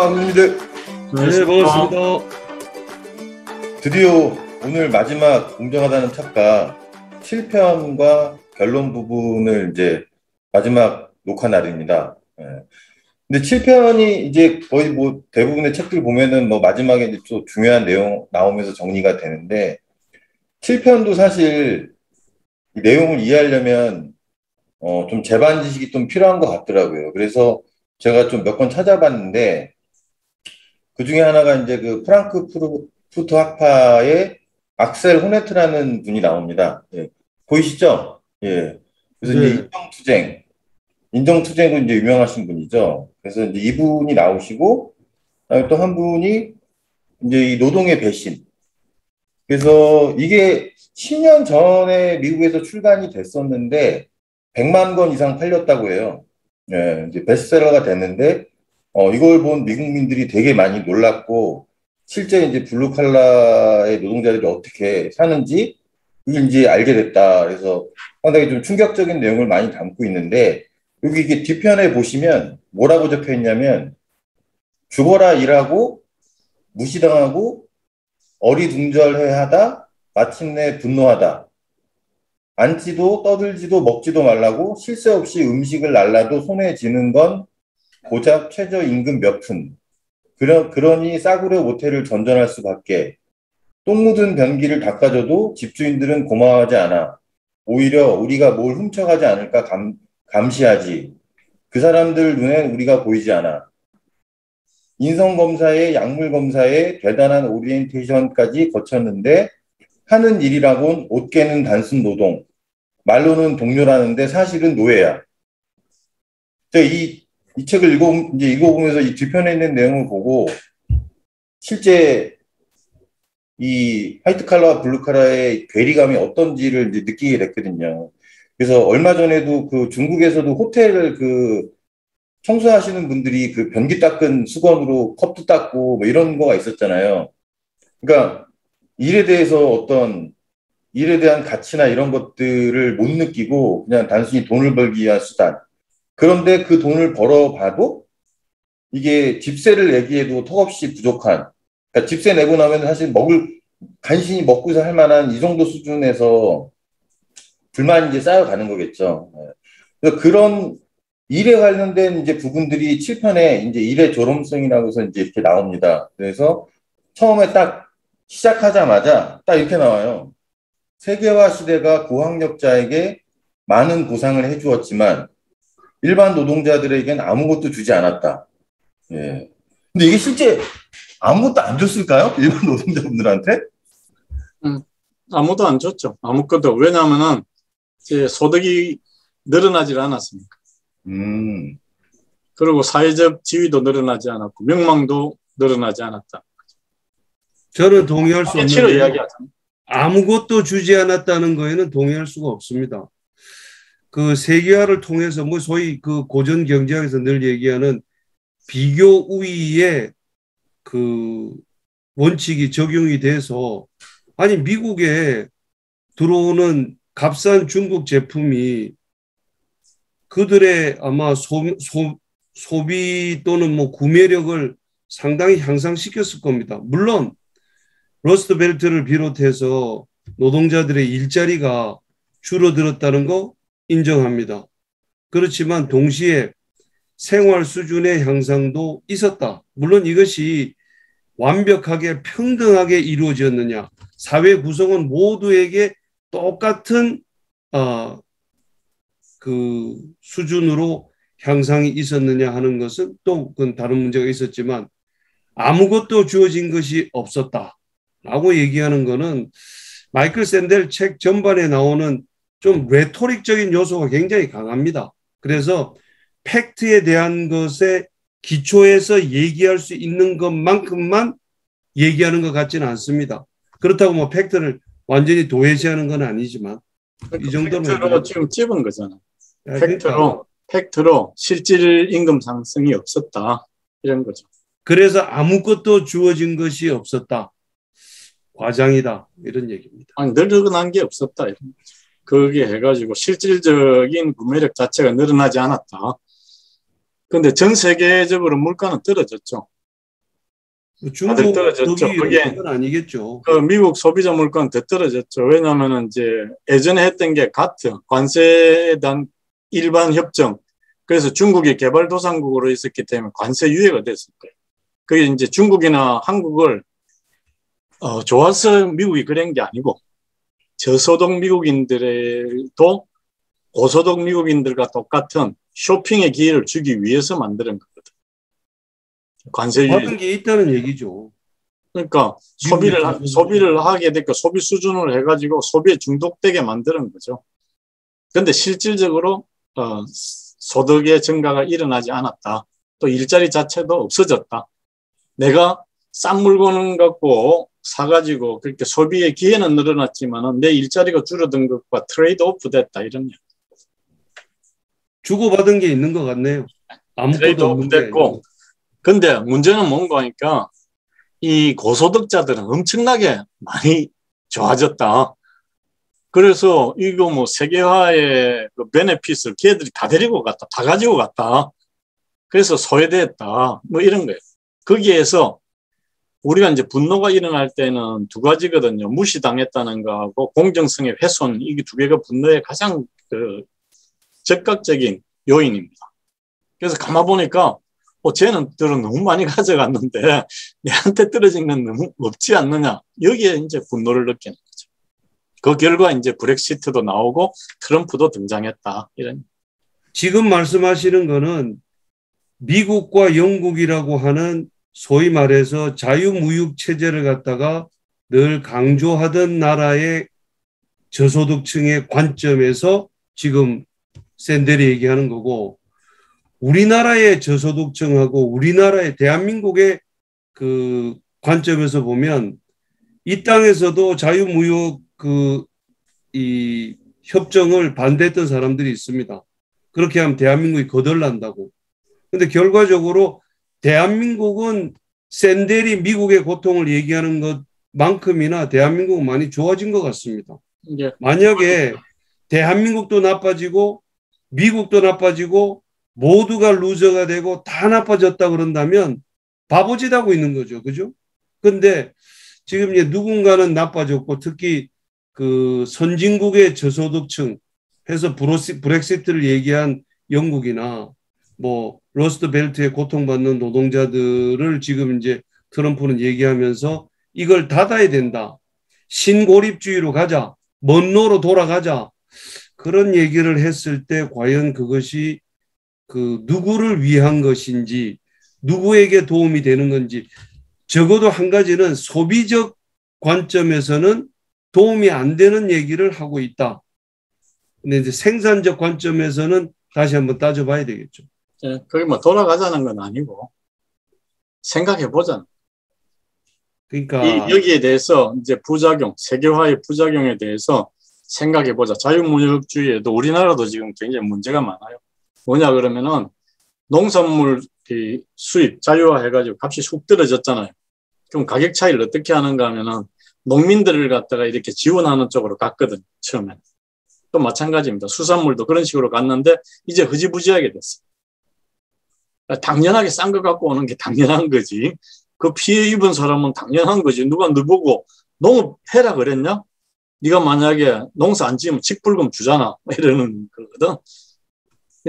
반갑습니다. 네, 반갑습니다. 드디어 오늘 마지막 공정하다는 착가 7편과 결론 부분을 이제 마지막 녹화 날입니다. 예. 근데 7편이 이제 거의 뭐 대부분의 책들 보면은 뭐 마지막에 이제 또 중요한 내용 나오면서 정리가 되는데 7편도 사실 이 내용을 이해하려면 좀 재반 지식이 좀 필요한 것 같더라고요. 그래서 제가 좀 몇 권 찾아봤는데 그 중에 하나가 이제 그 프랑크푸르트 학파의 악셀 호네트라는 분이 나옵니다. 예. 보이시죠? 예. 그래서 이제 네, 인정투쟁으로 이제 유명하신 분이죠. 그래서 이제 이분이 나오시고, 또 한 분이 이제 이 노동의 배신. 그래서 이게 10년 전에 미국에서 출간이 됐었는데, 100만 권 이상 팔렸다고 해요. 예, 이제 베스트셀러가 됐는데, 이걸 본 미국민들이 되게 많이 놀랐고, 실제 이제 블루칼라의 노동자들이 어떻게 사는지, 그걸 이제 알게 됐다. 그래서 상당히 좀 충격적인 내용을 많이 담고 있는데, 여기 이게 뒤편에 보시면 뭐라고 적혀 있냐면, 죽어라 일하고, 무시당하고, 어리둥절해하다, 마침내 분노하다. 앉지도 떠들지도 먹지도 말라고 쉴 새 없이 음식을 날라도 손에 쥐는 건 고작 최저임금 몇 푼. 그러니 싸구려 모텔을 전전할 수밖에. 똥 묻은 변기를 닦아줘도 집주인들은 고마워하지 않아. 오히려 우리가 뭘 훔쳐가지 않을까 감시하지. 그 사람들 눈엔 우리가 보이지 않아. 인성검사에 약물검사에 대단한 오리엔테이션까지 거쳤는데 하는 일이라곤 옷 개는 단순 노동. 말로는 동료라는데 사실은 노예야. 이 책을 이제 읽어보면서 이 뒤편에 있는 내용을 보고 실제 이 화이트 칼라와 블루 칼라의 괴리감이 어떤지를 이제 느끼게 됐거든요. 그래서 얼마 전에도 그 중국에서도 호텔을 그 청소하시는 분들이 그 변기 닦은 수건으로 컵도 닦고 뭐 이런 거가 있었잖아요. 그러니까 일에 대해서 어떤 일에 대한 가치나 이런 것들을 못 느끼고 그냥 단순히 돈을 벌기 위한 수단. 그런데 그 돈을 벌어봐도 이게 집세를 내기에도 턱없이 부족한. 그러니까 집세 내고 나면 사실 간신히 먹고서 할 만한 이 정도 수준에서 불만이 이제 쌓여가는 거겠죠. 예. 그래서 그런 일에 관련된 이제 부분들이 7편에 이제 일의 조롱성이라고 해서 이제 이렇게 나옵니다. 그래서 처음에 딱 시작하자마자 딱 이렇게 나와요. 세계화 시대가 고학력자에게 많은 보상을 해주었지만 일반 노동자들에겐 아무것도 주지 않았다. 예. 근데 이게 실제 아무것도 안 줬을까요? 일반 노동자분들한테? 아무도 안 줬죠. 아무것도. 왜냐하면은 이제 소득이 늘어나질 않았습니까? 그리고 사회적 지위도 늘어나지 않았고 명망도 늘어나지 않았다. 저는 동의할 수 치로 없는데 이야기하잖아요. 아무것도 주지 않았다는 거에는 동의할 수가 없습니다. 그 세계화를 통해서 뭐 소위 그 고전 경제학에서 늘 얘기하는 비교 우위의 그 원칙이 적용이 돼서 아니 미국에 들어오는 값싼 중국 제품이 그들의 아마 소비 또는 뭐 구매력을 상당히 향상시켰을 겁니다. 물론 러스트벨트를 비롯해서 노동자들의 일자리가 줄어들었다는 거 인정합니다. 그렇지만 동시에 생활 수준의 향상도 있었다. 물론 이것이 완벽하게 평등하게 이루어졌느냐, 사회 구성원 모두에게 똑같은 그 수준으로 향상이 있었느냐 하는 것은 또 그건 다른 문제가 있었지만 아무것도 주어진 것이 없었다라고 얘기하는 것은 마이클 샌델 책 전반에 나오는 좀 레토릭적인 요소가 굉장히 강합니다. 그래서 팩트에 대한 것에 기초해서 얘기할 수 있는 것만큼만 얘기하는 것 같지는 않습니다. 그렇다고 뭐 팩트를 완전히 도외시하는 건 아니지만 그러니까 이 정도면 팩트로 지금 찝은 거잖아. 그러니까 팩트로 실질 임금 상승이 없었다. 이런 거죠. 그래서 아무것도 주어진 것이 없었다. 과장이다. 이런 얘기입니다. 아니 늘어난 게 없었다. 이런 거죠. 그게 해가지고 실질적인 구매력 자체가 늘어나지 않았다. 그런데 전 세계적으로 물가는 떨어졌죠. 다들 떨어졌죠. 그게 건 아니겠죠. 그 미국 소비자 물가는 더 떨어졌죠. 왜냐하면은 이제 예전에 했던 게 가트, 관세에 대한 일반 협정. 그래서 중국이 개발도상국으로 있었기 때문에 관세 유예가 됐을 거예요. 그게 이제 중국이나 한국을 좋아서 미국이 그런 게 아니고 저소득 미국인들도 고소득 미국인들과 똑같은 쇼핑의 기회를 주기 위해서 만드는 거거든. 관세 유예. 받은 게 있다는 얘기죠. 그러니까 소비를 하게 되니까 소비 수준을 해가지고 소비에 중독되게 만드는 거죠. 그런데 실질적으로 소득의 증가가 일어나지 않았다. 또 일자리 자체도 없어졌다. 내가 싼 물건을 갖고 사가지고 그렇게 소비의 기회는 늘어났지만은 내 일자리가 줄어든 것과 트레이드 오프 됐다 이런 얘기. 주고받은 게 있는 것 같네요. 트레이드 오프 됐고. 근데 문제는 뭔가 하니까 이 고소득자들은 엄청나게 많이 좋아졌다. 그래서 이거 뭐 세계화의 그 베네핏을 걔들이 다 데리고 갔다. 다 가지고 갔다. 그래서 소외됐다. 뭐 이런 거예요. 거기에서 우리가 이제 분노가 일어날 때는 두 가지거든요. 무시당했다는 거하고 공정성의 훼손. 이게 두 개가 분노의 가장 적극적인 요인입니다. 그래서 가만 보니까 쟤는들은 너무 많이 가져갔는데 내한테 떨어진 건 너무 없지 않느냐. 여기에 이제 분노를 느끼는 거죠. 그 결과 이제 브렉시트도 나오고 트럼프도 등장했다. 이런. 지금 말씀하시는 거는 미국과 영국이라고 하는 소위 말해서 자유무역 체제를 갖다가 늘 강조하던 나라의 저소득층의 관점에서 지금 샌델이 얘기하는 거고, 우리나라의 저소득층하고 우리나라의 대한민국의 그 관점에서 보면 이 땅에서도 자유무역 이 협정을 반대했던 사람들이 있습니다. 그렇게 하면 대한민국이 거덜난다고. 근데 결과적으로 대한민국은 샌델이 미국의 고통을 얘기하는 것만큼이나 대한민국은 많이 좋아진 것 같습니다. 예. 만약에 대한민국도 나빠지고 미국도 나빠지고 모두가 루저가 되고 다 나빠졌다 그런다면 바보짓하고 있는 거죠. 그죠? 근데 지금 이제 누군가는 나빠졌고 특히 그 선진국의 저소득층 해서 브렉시트를 얘기한 영국이나 뭐 러스트 벨트에 고통받는 노동자들을 지금 이제 트럼프는 얘기하면서 이걸 닫아야 된다. 신고립주의로 가자. 먼로로 돌아가자. 그런 얘기를 했을 때 과연 그것이 그 누구를 위한 것인지 누구에게 도움이 되는 건지 적어도 한 가지는 소비적 관점에서는 도움이 안 되는 얘기를 하고 있다. 근데 이제 생산적 관점에서는 다시 한번 따져봐야 되겠죠. 예, 그게 뭐 돌아가자는 건 아니고 생각해 보자. 그러니까 여기에 대해서 이제 부작용, 세계화의 부작용에 대해서 생각해 보자. 자유무역주의에도 우리나라도 지금 굉장히 문제가 많아요. 뭐냐 그러면은 농산물 수입 자유화해가지고 값이 쑥 떨어졌잖아요. 그럼 가격 차이를 어떻게 하는가 하면은 농민들을 갖다가 이렇게 지원하는 쪽으로 갔거든요. 처음엔. 또 마찬가지입니다. 수산물도 그런 식으로 갔는데 이제 흐지부지하게 됐어요. 당연하게 싼 거 갖고 오는 게 당연한 거지. 그 피해 입은 사람은 당연한 거지. 누가 너 보고 농업해라 그랬냐? 네가 만약에 농사 안 지으면 직불금 주잖아. 이러는 거거든.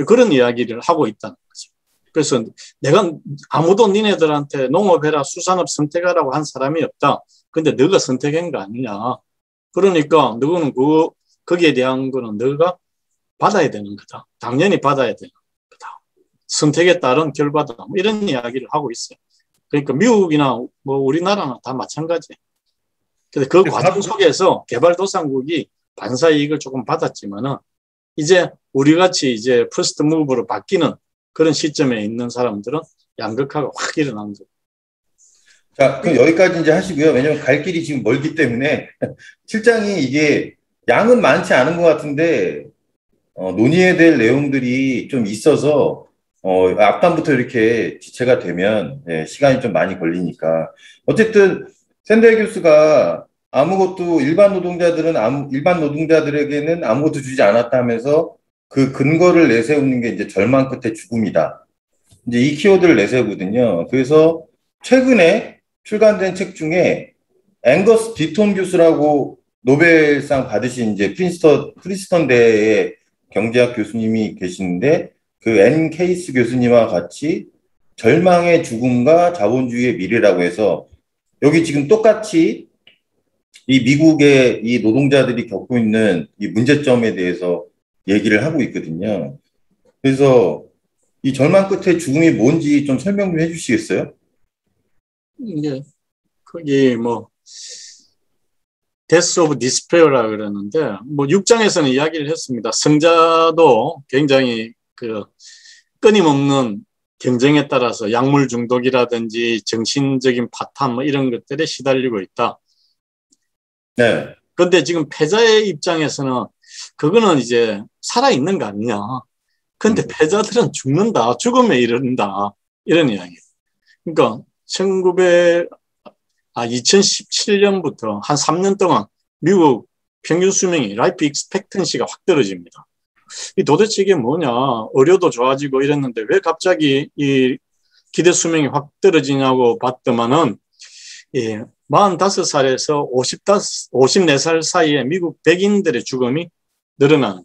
그런 이야기를 하고 있다는 거죠. 그래서 내가 아무도 니네들한테 농업해라, 수산업 선택하라고 한 사람이 없다. 근데 너가 선택한 거 아니냐. 그러니까 너는 거기에 대한 거는 너가 받아야 되는 거다. 당연히 받아야 되는 거다. 선택에 따른 결과다. 뭐 이런 이야기를 하고 있어요. 그러니까 미국이나 뭐 우리나라는 다 마찬가지예요. 근데 그 과정 속에서 개발도상국이 반사 이익을 조금 받았지만은 이제 우리 같이 이제 퍼스트 무브로 바뀌는 그런 시점에 있는 사람들은 양극화가 확 일어나는 거죠. 자, 그럼 여기까지 이제 하시고요. 왜냐면 갈 길이 지금 멀기 때문에 실장이 이게 양은 많지 않은 것 같은데 논의해야 될 내용들이 좀 있어서 앞단부터 이렇게 지체가 되면 시간이 좀 많이 걸리니까 어쨌든 샌델 교수가 아무것도 일반 노동자들에게는 아무것도 주지 않았다 하면서 그 근거를 내세우는 게 이제 절망 끝의 죽음이다. 이제 이 키워드를 내세우거든요. 그래서 최근에 출간된 책 중에 앵거스 디톤 교수라고 노벨상 받으신 이제 프린스턴 대의 경제학 교수님이 계시는데 그 앤 케이스 교수님과 같이 절망의 죽음과 자본주의의 미래라고 해서 여기 지금 똑같이 이 미국의 이 노동자들이 겪고 있는 이 문제점에 대해서 얘기를 하고 있거든요. 그래서 이 절망 끝에 죽음이 뭔지 좀 설명 좀 해주시겠어요? 이제 거기 뭐 Death of Despair라 그러는데 뭐 6장에서는 이야기를 했습니다. 성자도 굉장히 그 끊임없는 경쟁에 따라서 약물 중독이라든지 정신적인 파탄 뭐 이런 것들에 시달리고 있다. 네. 그런데 지금 패자의 입장에서는 그거는 이제 살아있는 거 아니냐. 근데 패자들은 죽는다. 죽음에 이른다. 이런 이야기. 그러니까 2017년부터 한 3년 동안 미국 평균 수명이 라이프 익스펙턴시가 확 떨어집니다. 이 도대체 이게 뭐냐. 의료도 좋아지고 이랬는데 왜 갑자기 이 기대 수명이 확 떨어지냐고 봤더만은 45살에서 54살 사이에 미국 백인들의 죽음이 늘어나는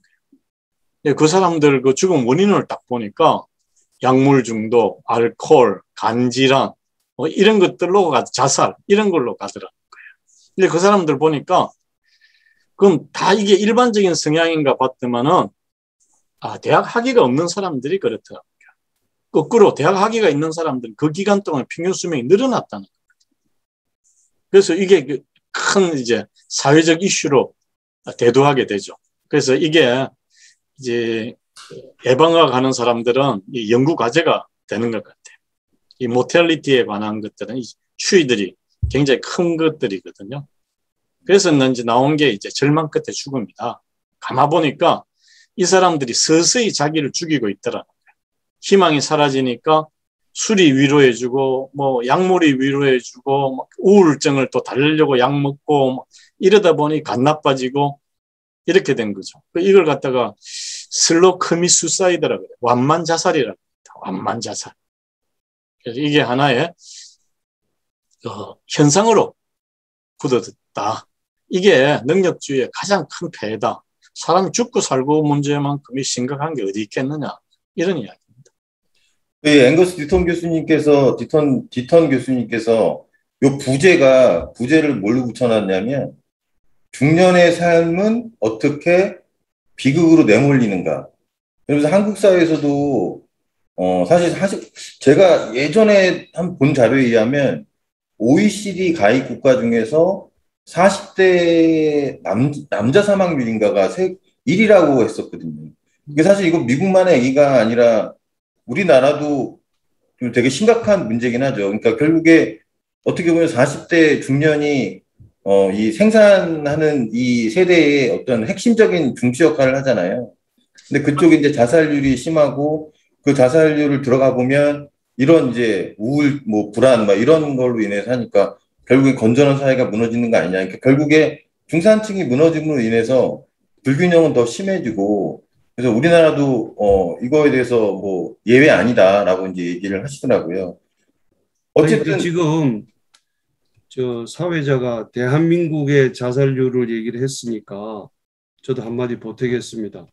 거예요. 그 사람들 그 죽음 원인을 딱 보니까 약물 중독, 알코올, 간질환 뭐 이런 것들로 자살 이런 걸로 가더라는 거예요. 근데 그 사람들 보니까 그럼 다 이게 일반적인 성향인가 봤더만은 대학 학위가 없는 사람들이 그렇더라고요. 거꾸로 대학 학위가 있는 사람들은 그 기간 동안 평균 수명이 늘어났다는 거예요. 그래서 이게 큰 이제 사회적 이슈로 대두하게 되죠. 그래서 이게 이제 예방학 가는 사람들은 이 연구 과제가 되는 것 같아요. 이 모텔리티에 관한 것들은 이 추이들이 굉장히 큰 것들이거든요. 그래서 이제 나온 게 이제 절망 끝에 죽음이다. 가만 보니까 이 사람들이 서서히 자기를 죽이고 있더라고요. 희망이 사라지니까 술이 위로해주고 뭐 약물이 위로해주고 뭐 우울증을 또 달래려고 약 먹고 뭐 이러다 보니 간 나빠지고 이렇게 된 거죠. 이걸 갖다가 슬로 커밋 수사이드라고 해요. 완만 자살이라고 합니다. 완만 자살. 그래서 이게 하나의 현상으로 굳어졌다. 이게 능력주의의 가장 큰 폐해다. 사람이 죽고 살고 문제만큼이 심각한 게 어디 있겠느냐. 이런 이야기입니다. 앵거스 디턴 교수님께서 요 부제를 뭘로 붙여놨냐면 중년의 삶은 어떻게 비극으로 내몰리는가. 그래서 한국 사회에서도 사실 제가 예전에 한 본 자료에 의하면 OECD 가입 국가 중에서 40대 남자 사망률인가가 1위라고 했었거든요. 이게 사실 이거 미국만의 얘기가 아니라 우리나라도 좀 되게 심각한 문제긴 하죠. 그러니까 결국에 어떻게 보면 40대 중년이 이 생산하는 이 세대의 어떤 핵심적인 중추 역할을 하잖아요. 근데 그쪽에 이제 자살률이 심하고 그 자살률을 들어가 보면 이런 이제 우울, 뭐 불안, 막 이런 걸로 인해서 하니까 결국에 건전한 사회가 무너지는 거 아니냐. 그러니까 결국에 중산층이 무너짐으로 인해서 불균형은 더 심해지고 그래서 우리나라도 이거에 대해서 뭐 예외 아니다라고 이제 얘기를 하시더라고요. 어쨌든 지금 저 사회자가 대한민국의 자살률을 얘기를 했으니까 저도 한마디 보태겠습니다.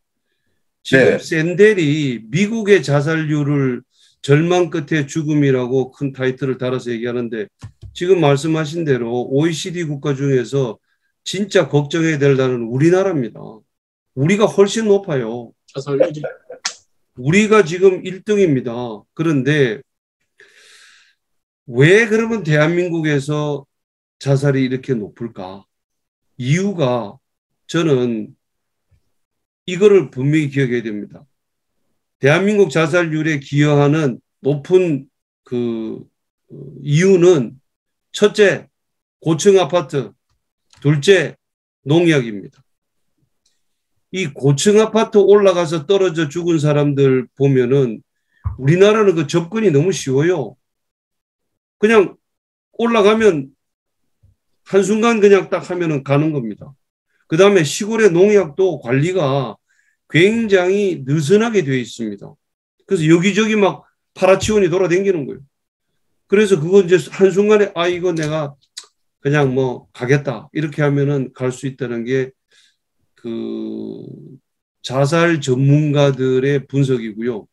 지금 네. 샌델이 미국의 자살률을 절망 끝에 죽음이라고 큰 타이틀을 달아서 얘기하는데 지금 말씀하신 대로 OECD 국가 중에서 진짜 걱정해야 될 나라는 우리나라입니다. 우리가 훨씬 높아요. 자살률이. 우리가 지금 1등입니다. 그런데 왜 그러면 대한민국에서 자살이 이렇게 높을까? 이유가 저는 이거를 분명히 기억해야 됩니다. 대한민국 자살률에 기여하는 높은 그 이유는 첫째, 고층 아파트, 둘째, 농약입니다. 이 고층 아파트 올라가서 떨어져 죽은 사람들 보면은 우리나라는 그 접근이 너무 쉬워요. 그냥 올라가면 한순간 그냥 딱 하면은 가는 겁니다. 그 다음에 시골의 농약도 관리가 굉장히 느슨하게 되어 있습니다. 그래서 여기저기 막 파라치원이 돌아다니는 거예요. 그래서 그거 이제 한순간에 아, 이거 내가 그냥 뭐 가겠다. 이렇게 하면은 갈 수 있다는 게 그 자살 전문가들의 분석이고요.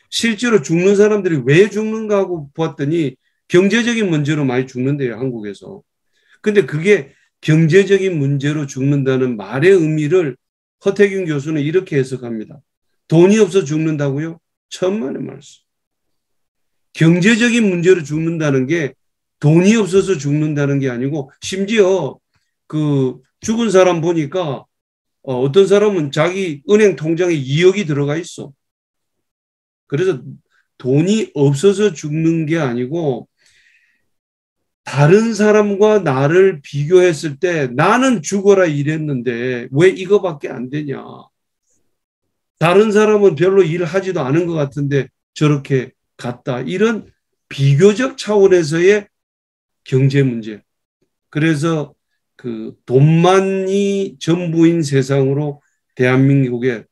실제로 죽는 사람들이 왜 죽는가 하고 보았더니 경제적인 문제로 많이 죽는데요, 한국에서. 근데 그게 경제적인 문제로 죽는다는 말의 의미를 허태균 교수는 이렇게 해석합니다. 돈이 없어 죽는다고요? 천만의 말씀. 경제적인 문제로 죽는다는 게 돈이 없어서 죽는다는 게 아니고 심지어 그 죽은 사람 보니까 어떤 사람은 자기 은행 통장에 2억이 들어가 있어. 그래서 돈이 없어서 죽는 게 아니고 다른 사람과 나를 비교했을 때 나는 죽어라 이랬는데 왜 이거밖에 안 되냐. 다른 사람은 별로 일하지도 않은 것 같은데 저렇게 갔다. 이런 비교적 차원에서의 경제 문제. 그래서 그 돈만이 전부인 세상으로 대한민국에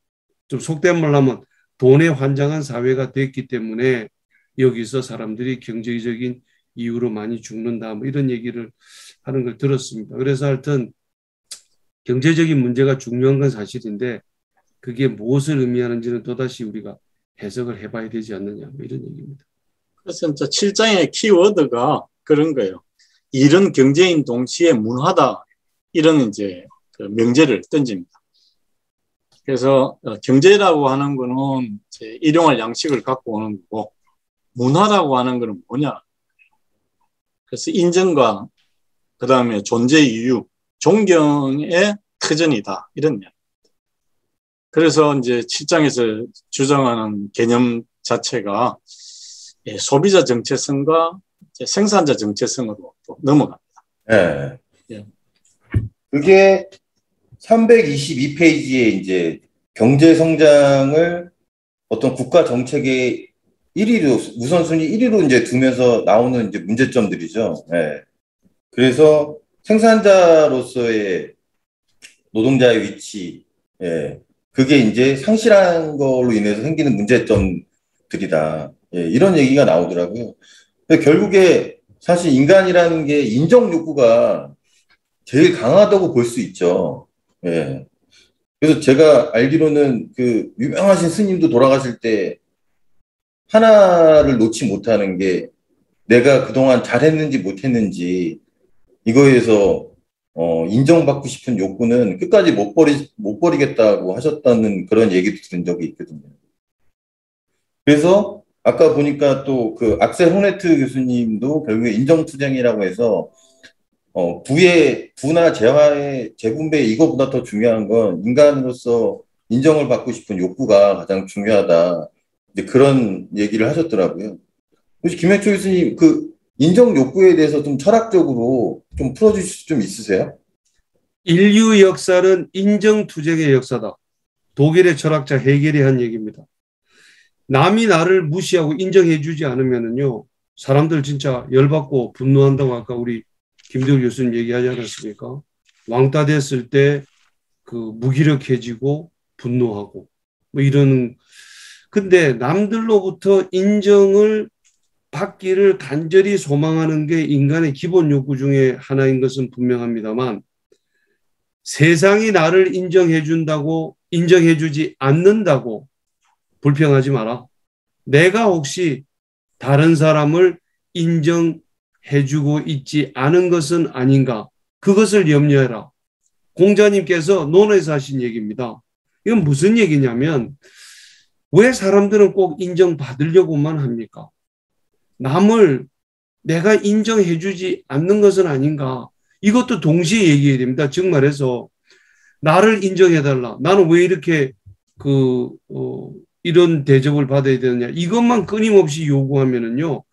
좀 속된 말로 하면 돈에 환장한 사회가 됐기 때문에 여기서 사람들이 경제적인 이유로 많이 죽는다. 뭐 이런 얘기를 하는 걸 들었습니다. 그래서 하여튼 경제적인 문제가 중요한 건 사실인데 그게 무엇을 의미하는지는 또다시 우리가 해석을 해봐야 되지 않느냐. 뭐 이런 얘기입니다. 그래서 이제 7장의 키워드가 그런 거예요. 일은 경제인 동시에 문화다. 이런 이제 그 명제를 던집니다. 그래서 경제라고 하는 거는 이제 일용할 양식을 갖고 오는 거고 문화라고 하는 거는 뭐냐. 그래서 인정과 그 다음에 존재 이유, 존경의 터전이다. 이런 이야기. 그래서 이제 7장에서 주장하는 개념 자체가 소비자 정체성과 생산자 정체성으로 또 넘어갑니다. 네. 예. 그게 322페이지에 이제 경제 성장을 어떤 국가 정책의 1위로, 우선순위 1위로 이제 두면서 나오는 이제 문제점들이죠. 네. 그래서 생산자로서의 노동자의 위치, 예. 그게 이제 상실한 걸로 인해서 생기는 문제점들이다. 예. 이런 얘기가 나오더라고요. 근데 결국에 사실 인간이라는 게 인정 욕구가 제일 강하다고 볼 수 있죠. 예. 그래서 제가 알기로는 그 유명하신 스님도 돌아가실 때 하나를 놓지 못하는 게 내가 그동안 잘했는지 못했는지 이거에서 인정받고 싶은 욕구는 끝까지 못 버리겠다고 하셨다는 그런 얘기도 들은 적이 있거든요. 그래서 아까 보니까 또 그 악셀 호네트 교수님도 결국에 인정투쟁이라고 해서 부나 재화의 재분배 이거보다 더 중요한 건 인간으로서 인정을 받고 싶은 욕구가 가장 중요하다. 이제 그런 얘기를 하셨더라고요. 혹시 김해초 교수님 그 인정 욕구에 대해서 좀 철학적으로 좀 풀어주실 수 좀 있으세요? 인류 역사는 인정투쟁의 역사다. 독일의 철학자 헤겔이 한 얘기입니다. 남이 나를 무시하고 인정해주지 않으면은요, 사람들 진짜 열받고 분노한다고 아까 우리 김대우 교수님 얘기하지 않았습니까? 왕따 됐을 때 그 무기력해지고 분노하고 뭐 이런. 근데 남들로부터 인정을 받기를 간절히 소망하는 게 인간의 기본 욕구 중에 하나인 것은 분명합니다만 세상이 나를 인정해준다고 인정해주지 않는다고 불평하지 마라. 내가 혹시 다른 사람을 인정해주고 있지 않은 것은 아닌가. 그것을 염려해라. 공자님께서 논어에서 하신 얘기입니다. 이건 무슨 얘기냐면 왜 사람들은 꼭 인정받으려고만 합니까? 남을 내가 인정해주지 않는 것은 아닌가. 이것도 동시에 얘기해야 됩니다. 즉 말해서 나를 인정해달라. 나는 왜 이렇게 이런 대접을 받아야 되느냐. 이것만 끊임없이 요구하면은요.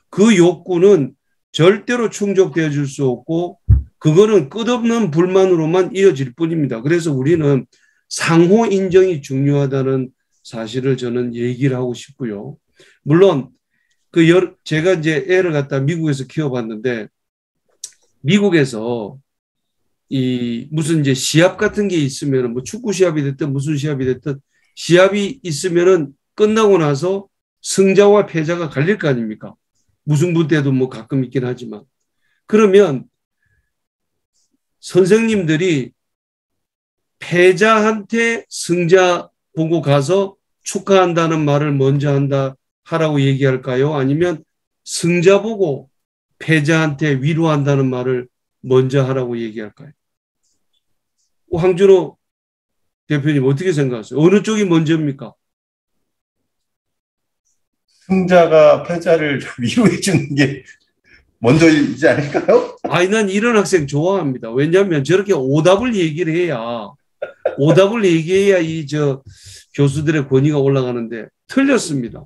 그 욕구는 절대로 충족되어 줄 수 없고 그거는 끝없는 불만으로만 이어질 뿐입니다. 그래서 우리는 상호 인정이 중요하다는 사실을 저는 얘기를 하고 싶고요. 물론 제가 이제 애를 갖다 미국에서 키워봤는데 미국에서 무슨 이제 시합 같은 게 있으면은 뭐 축구 시합이 됐든 무슨 시합이 됐든 시합이 있으면은 끝나고 나서 승자와 패자가 갈릴 거 아닙니까? 무승부 때도 뭐 가끔 있긴 하지만. 그러면 선생님들이 패자한테 승자 보고 가서 축하한다는 말을 먼저 하라고 얘기할까요? 아니면 승자 보고 패자한테 위로한다는 말을 먼저 하라고 얘기할까요? 황준호 대표님 어떻게 생각하세요? 어느 쪽이 먼저입니까? 승자가 패자를 위로해 주는 게 먼저이지 않을까요? 아니, 난 이런 학생 좋아합니다. 왜냐하면 저렇게 오답을 얘기해야 이 교수들의 권위가 올라가는데 틀렸습니다.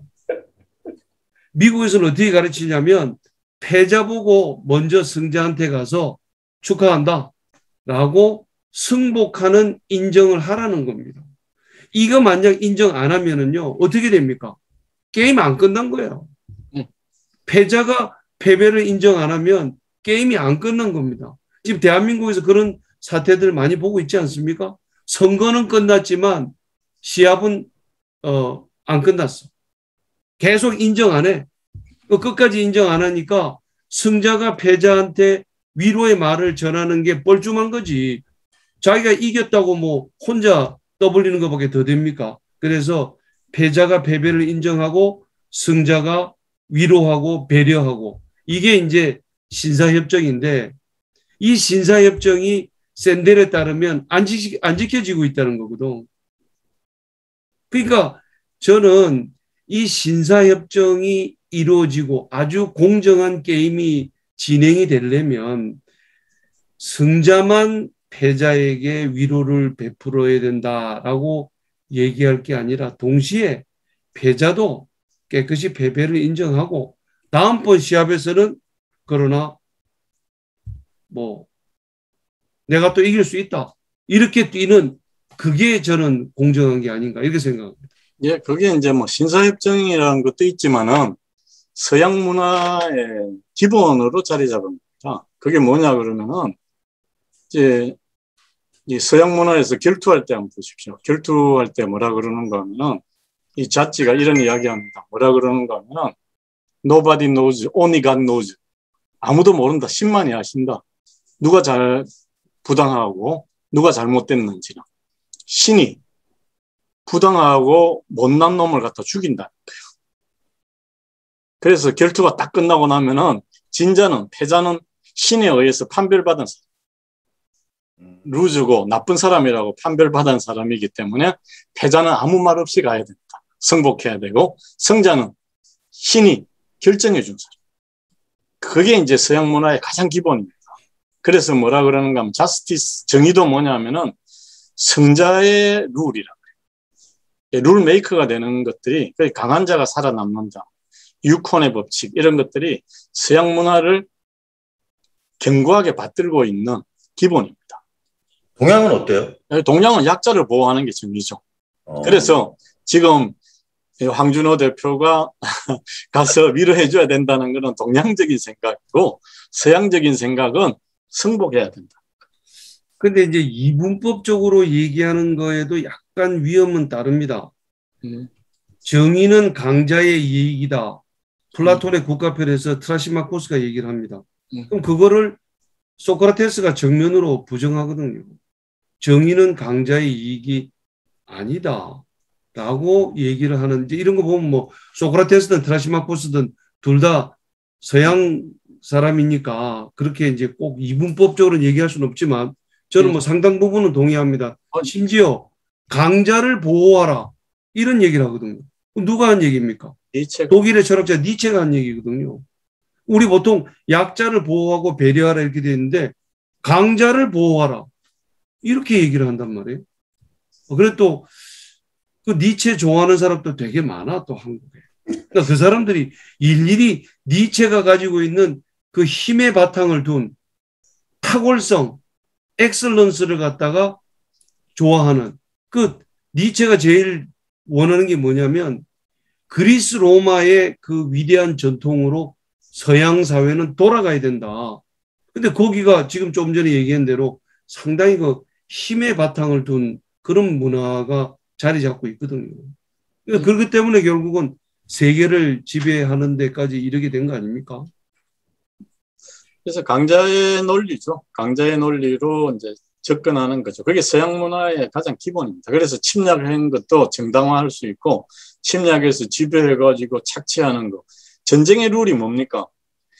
미국에서는 어떻게 가르치냐면 패자 보고 먼저 승자한테 가서 축하한다 라고 승복하는 인정을 하라는 겁니다. 이거 만약 인정 안 하면은요, 어떻게 됩니까? 게임 안 끝난 거예요. 패자가 패배를 인정 안 하면 게임이 안 끝난 겁니다. 지금 대한민국에서 그런 사태들 많이 보고 있지 않습니까? 선거는 끝났지만 시합은 안 끝났어. 계속 인정 안 해. 끝까지 인정 안 하니까 승자가 패자한테 위로의 말을 전하는 게 뻘쭘한 거지. 자기가 이겼다고 뭐 혼자 떠벌리는 것밖에 더 됩니까? 그래서 패자가 패배를 인정하고 승자가 위로하고 배려하고 이게 이제 신사협정인데 이 신사협정이 샌델에 따르면 안 지켜지고 있다는 거거든. 그러니까 저는 이 신사협정이 이루어지고 아주 공정한 게임이 진행이 되려면 승자만 패자에게 위로를 베풀어야 된다라고 얘기할 게 아니라 동시에 패자도 깨끗이 패배를 인정하고 다음번 시합에서는 그러나 뭐 내가 또 이길 수 있다. 이렇게 뛰는 그게 저는 공정한 게 아닌가 이렇게 생각합니다. 예, 그게 이제 뭐 신사협정이라는 것도 있지만은 서양 문화의 기본으로 자리 잡습니다. 그게 뭐냐 그러면은 이제 이 서양 문화에서 결투할 때 한번 보십시오. 결투할 때 뭐라 그러는가 하면은 이 자치가 이런 이야기합니다. 뭐라 그러는가 하면은 Nobody knows, only God knows. 아무도 모른다. 신만이 아신다. 누가 잘 부당하고 누가 잘못됐는지는. 신이 부당하고 못난 놈을 갖다 죽인다는 거예요. 그래서 결투가 딱 끝나고 나면은 진자는 패자는 신에 의해서 판별받은 사람. 루즈고 나쁜 사람이라고 판별받은 사람이기 때문에 패자는 아무 말 없이 가야 된다. 승복해야 되고 승자는 신이 결정해 준 사람. 그게 이제 서양 문화의 가장 기본입니다. 그래서 뭐라 그러는가 하면 자스티스 정의도 뭐냐면은 승자의 룰이라고 해요. 룰 메이커가 되는 것들이 강한 자가 살아남는다. 유콘의 법칙 이런 것들이 서양 문화를 견고하게 받들고 있는 기본입니다. 동양은 어때요? 동양은 약자를 보호하는 게 정의죠. 그래서 지금 황준호 대표가 가서 위로해 줘야 된다는 것은 동양적인 생각이고 서양적인 생각은 승복해야 된다. 근데 이제 이분법적으로 얘기하는 거에도 약간 위험은 다릅니다. 정의는 강자의 이익이다. 플라톤의 국가편에서 트라시마코스가 얘기를 합니다. 그럼 그거를 소크라테스가 정면으로 부정하거든요. 정의는 강자의 이익이 아니다. 라고 얘기를 하는데 이런 거 보면 뭐 소크라테스든 트라시마코스든 둘 다 서양 사람이니까 그렇게 이제 꼭 이분법적으로 얘기할 수는 없지만 저는 뭐 상당 부분은 동의합니다. 심지어 강자를 보호하라 이런 얘기를 하거든요. 누가 한 얘기입니까? 독일의 철학자 니체가 한 얘기거든요. 우리 보통 약자를 보호하고 배려하라 이렇게 되어 있는데 강자를 보호하라 이렇게 얘기를 한단 말이에요. 그래 또 그 니체 좋아하는 사람도 되게 많아 또 한국에. 그러니까 그 사람들이 일일이 니체가 가지고 있는 그 힘의 바탕을 둔 탁월성, 엑셀런스를 갖다가 좋아하는 그 니체가 제일 원하는 게 뭐냐면 그리스 로마의 그 위대한 전통으로 서양 사회는 돌아가야 된다. 근데 거기가 지금 좀 전에 얘기한 대로 상당히 그 힘의 바탕을 둔 그런 문화가 자리 잡고 있거든요. 그러니까 그렇기 때문에 결국은 세계를 지배하는 데까지 이르게 된 거 아닙니까? 그래서 강자의 논리죠. 강자의 논리로 이제 접근하는 거죠. 그게 서양 문화의 가장 기본입니다. 그래서 침략하는 것도 정당화할 수 있고, 침략해서 지배해가지고 착취하는 거. 전쟁의 룰이 뭡니까?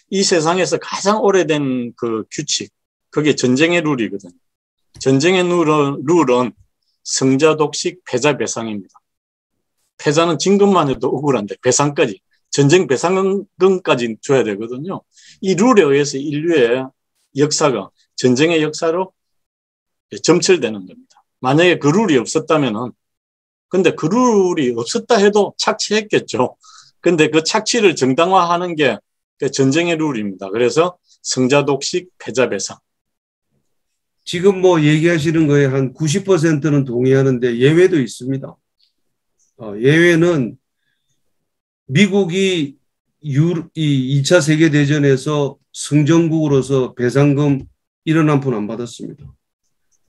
이 세상에서 가장 오래된 그 규칙, 그게 전쟁의 룰이거든요. 전쟁의 룰은 승자 독식, 패자 배상입니다. 패자는 진 것만 해도 억울한데 배상까지, 전쟁 배상금까지 줘야 되거든요. 이 룰에 의해서 인류의 역사가 전쟁의 역사로 점철되는 겁니다. 만약에 그 룰이 없었다면은, 근데 그 룰이 없었다 해도 착취했겠죠. 근데 그 착취를 정당화하는 게 전쟁의 룰입니다. 그래서 승자 독식, 패자 배상. 지금 뭐 얘기하시는 거에 한 90%는 동의하는데 예외도 있습니다. 예외는 미국이 이 2차 세계대전에서 승전국으로서 배상금 1원 한 푼 안 받았습니다.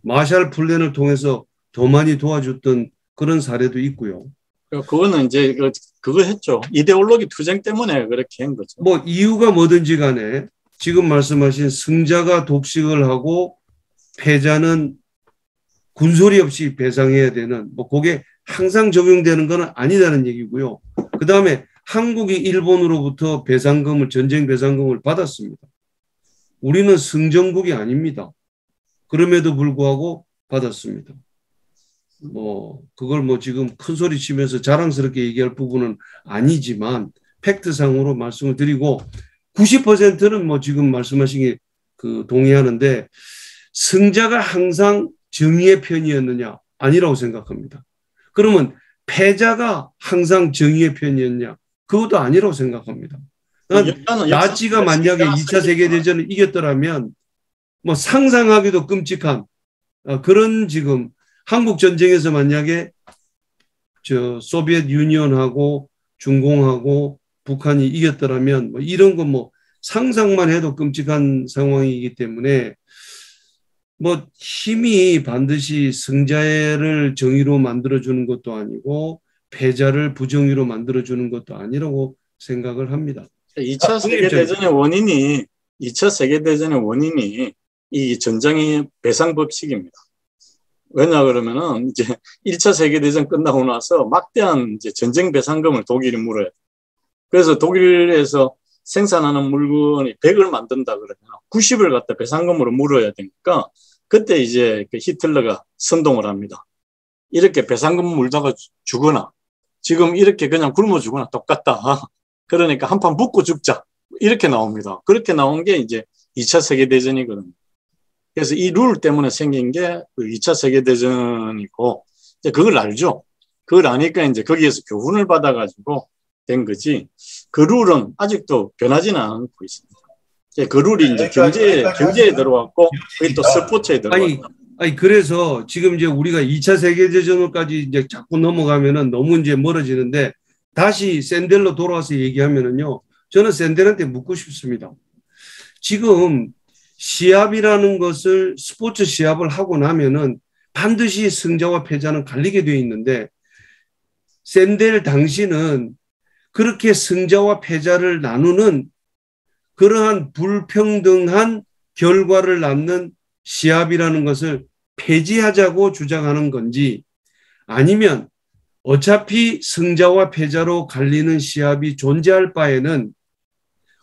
마샬 플랜을 통해서 더 많이 도와줬던 그런 사례도 있고요. 그거는 이제 그거 했죠. 이데올로기 투쟁 때문에 그렇게 한 거죠. 뭐 이유가 뭐든지 간에 지금 말씀하신 승자가 독식을 하고 패자는 군소리 없이 배상해야 되는, 뭐 그게 항상 적용되는 건 아니다는 얘기고요. 그 다음에 한국이 일본으로부터 배상금을, 전쟁 배상금을 받았습니다. 우리는 승전국이 아닙니다. 그럼에도 불구하고 받았습니다. 뭐 그걸 뭐 지금 큰 소리 치면서 자랑스럽게 얘기할 부분은 아니지만 팩트상으로 말씀을 드리고, 90%는 뭐 지금 말씀하신 게 그 동의하는데, 승자가 항상 정의의 편이었느냐? 아니라고 생각합니다. 그러면 패자가 항상 정의의 편이었냐? 그것도 아니라고 생각합니다. 나치가 만약에 2차 세계대전을 이겼더라면 뭐 상상하기도 끔찍한 그런, 지금 한국 전쟁에서 만약에 소비에트 유니언하고 중공하고 북한이 이겼더라면 뭐 이런 거 뭐 상상만 해도 끔찍한 상황이기 때문에, 뭐 힘이 반드시 승자를 정의로 만들어주는 것도 아니고 패자를 부정의로 만들어주는 것도 아니라고 생각을 합니다. 2차 세계대전의 원인이 이 전쟁의 배상 법칙입니다. 왜냐 그러면은 이제 1차 세계대전 끝나고 나서 막대한 이제 전쟁 배상금을 독일이 물어요. 그래서 독일에서 생산하는 물건이 100을 만든다 그러면 90을 갖다 배상금으로 물어야 되니까, 그때 이제 히틀러가 선동을 합니다. 이렇게 배상금 물다가 죽거나 지금 이렇게 그냥 굶어 죽거나 똑같다. 그러니까 한판 붙고 죽자. 이렇게 나옵니다. 그렇게 나온 게 이제 2차 세계대전이거든요. 그래서 이 룰 때문에 생긴 게 2차 세계대전이고, 이제 그걸 알죠. 그걸 아니까 이제 거기에서 교훈을 받아가지고 된 거지. 그 룰은 아직도 변하지는 않고 있습니다. 그 룰이 이제 경제에 들어왔고, 그게 또 스포츠에 들어왔고. 아니, 그래서 지금 이제 우리가 2차 세계대전까지 이제 자꾸 넘어가면은 너무 이제 멀어지는데, 다시 샌델로 돌아와서 얘기하면은요, 저는 샌델한테 묻고 싶습니다. 지금 시합이라는 것을, 스포츠 시합을 하고 나면은 반드시 승자와 패자는 갈리게 되어 있는데, 샌델 당신은 그렇게 승자와 패자를 나누는 그러한 불평등한 결과를 낳는 시합이라는 것을 폐지하자고 주장하는 건지, 아니면 어차피 승자와 패자로 갈리는 시합이 존재할 바에는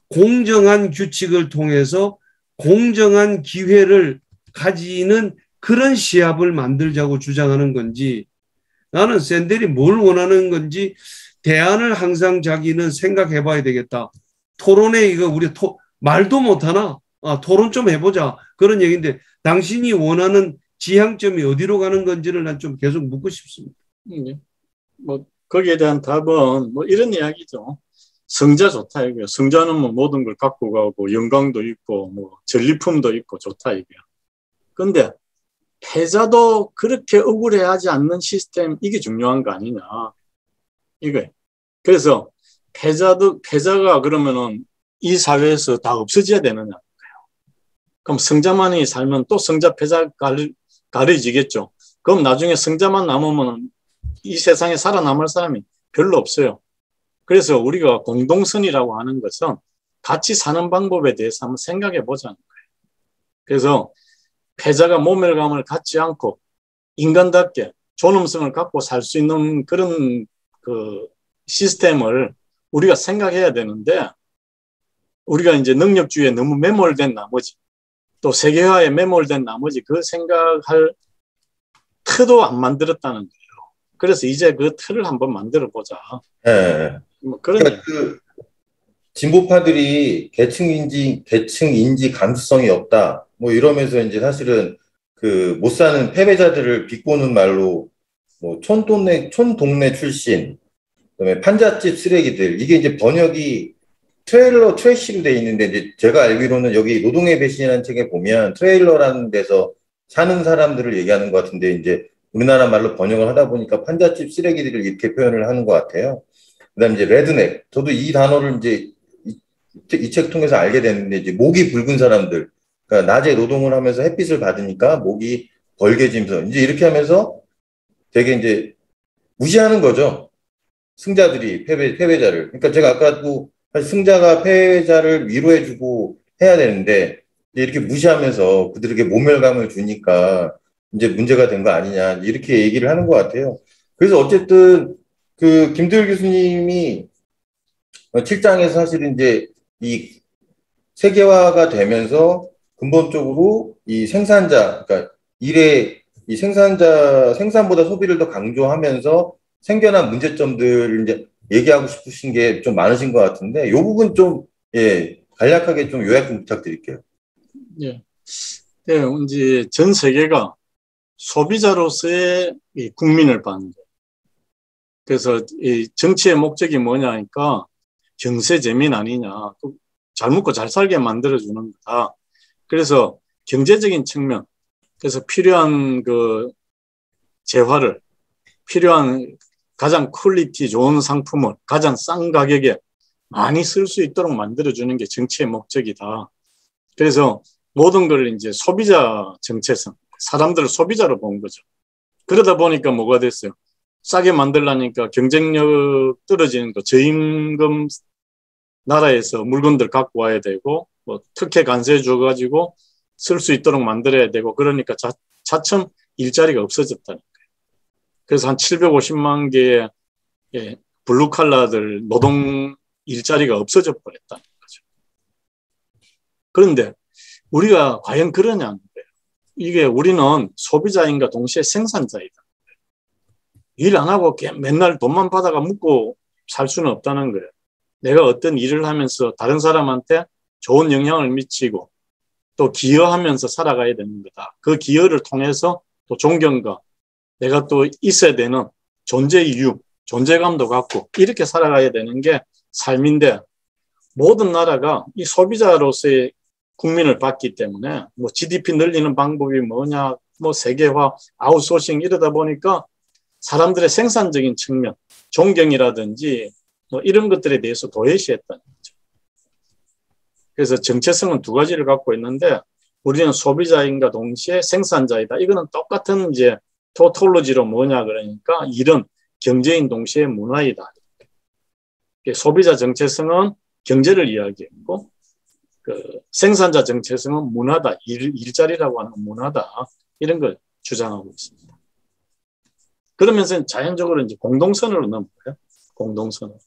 공정한 규칙을 통해서 공정한 기회를 가지는 그런 시합을 만들자고 주장하는 건지, 나는 샌델이 뭘 원하는 건지 대안을 항상 자기는 생각해 봐야 되겠다. 토론에 이거 우리 말도 못하나? 토론 좀 해보자. 그런 얘기인데, 당신이 원하는 지향점이 어디로 가는 건지를 난 좀 계속 묻고 싶습니다. 뭐 거기에 대한 답은 뭐 이런 이야기죠. 승자 좋다 이거야. 승자는 뭐 모든 걸 갖고 가고 영광도 있고 뭐 전리품도 있고 좋다 이거야. 근데 패자도 그렇게 억울해하지 않는 시스템, 이게 중요한 거 아니냐 이거야. 그래서 패자가 그러면은 이 사회에서 다 없어져야 되느냐. 그럼 승자만이 살면 또 승자 패자 가려지겠죠. 그럼 나중에 승자만 남으면 이 세상에 살아남을 사람이 별로 없어요. 그래서 우리가 공동선이라고 하는 것은 같이 사는 방법에 대해서 한번 생각해 보자는 거예요. 그래서 패자가 모멸감을 갖지 않고 인간답게 존엄성을 갖고 살 수 있는 그런 그 시스템을 우리가 생각해야 되는데, 우리가 이제 능력주의에 너무 매몰된 나머지, 또 세계화에 매몰된 나머지 그 생각할 틀도 안 만들었다는 거예요. 그래서 이제 그 틀을 한번 만들어 보자. 예. 뭐 그런 그러니까 그 진보파들이 계층인지 감수성이 없다. 뭐 이러면서 이제 사실은 그 못 사는 패배자들을 비꼬는 말로 뭐 촌동네 출신, 그다음에 판잣집 쓰레기들, 이게 이제 번역이 트레이시로 돼 있는데, 이제 제가 알기로는 여기 노동의 배신이라는 책에 보면 트레일러라는 데서 사는 사람들을 얘기하는 것 같은데, 이제 우리나라 말로 번역을 하다 보니까 판잣집 쓰레기들을 이렇게 표현을 하는 것 같아요. 그다음에 이제 레드넥, 저도 이 단어를 이제 이 책 통해서 알게 됐는데, 이제 목이 붉은 사람들, 그러니까 낮에 노동을 하면서 햇빛을 받으니까 목이 벌게지면서 이제 이렇게 하면서 되게 이제 무시하는 거죠. 승자들이 패배자를. 그러니까 제가 아까도 사실 승자가 패자를 위로해주고 해야 되는데, 이렇게 무시하면서 그들에게 모멸감을 주니까 이제 문제가 된 거 아니냐, 이렇게 얘기를 하는 것 같아요. 그래서 어쨌든 그 김도율 교수님이 7장에서 사실은 이제 이 세계화가 되면서 근본적으로 이 생산자, 그러니까 일의 이 생산보다 소비를 더 강조하면서 생겨난 문제점들을 이제 얘기하고 싶으신 게 좀 많으신 것 같은데, 이 부분 좀, 예, 간략하게 좀 요약 좀 부탁드릴게요. 예. 네, 이제 전 세계가 소비자로서의 이 국민을 받는 거예요. 그래서 이 정치의 목적이 뭐냐니까 경세재민 아니냐, 잘 먹고 잘 살게 만들어주는 거다. 그래서 경제적인 측면, 그래서 필요한 그 재화를, 필요한 가장 퀄리티 좋은 상품을 가장 싼 가격에 많이 쓸 수 있도록 만들어주는 게 정치의 목적이다. 그래서 모든 걸 이제 소비자 정체성, 사람들을 소비자로 본 거죠. 그러다 보니까 뭐가 됐어요? 싸게 만들라니까 경쟁력 떨어지는 거, 저임금 나라에서 물건들 갖고 와야 되고, 뭐 특혜 관세 줘가지고 쓸 수 있도록 만들어야 되고, 그러니까 차츰 일자리가 없어졌다는 거예요. 그래서 한 750만 개의 블루칼라들 노동 일자리가 없어져 버렸다는 거죠. 그런데 우리가 과연 그러냐는 거예요. 이게 우리는 소비자인가 동시에 생산자이다. 일 안 하고 맨날 돈만 받아가 묵고 살 수는 없다는 거예요. 내가 어떤 일을 하면서 다른 사람한테 좋은 영향을 미치고 또 기여하면서 살아가야 되는 거다. 그 기여를 통해서 또 존경과 내가 또 있어야 되는 존재 이유, 존재감도 갖고 이렇게 살아가야 되는 게 삶인데, 모든 나라가 이 소비자로서의 국민을 받기 때문에 뭐 GDP 늘리는 방법이 뭐냐, 뭐 세계화, 아웃소싱 이러다 보니까 사람들의 생산적인 측면, 존경이라든지 뭐 이런 것들에 대해서 도외시했다는 거죠. 그래서 정체성은 두 가지를 갖고 있는데, 우리는 소비자인과 동시에 생산자이다. 이거는 똑같은 이제 토톨로지로 뭐냐 그러니까 일은 경제인 동시에 문화이다. 소비자 정체성은 경제를 이야기했고, 그 생산자 정체성은 문화다. 일자리라고 하는 문화다. 이런 걸 주장하고 있습니다. 그러면서 자연적으로 이제 공동선으로 넘어가요. 공동선으로.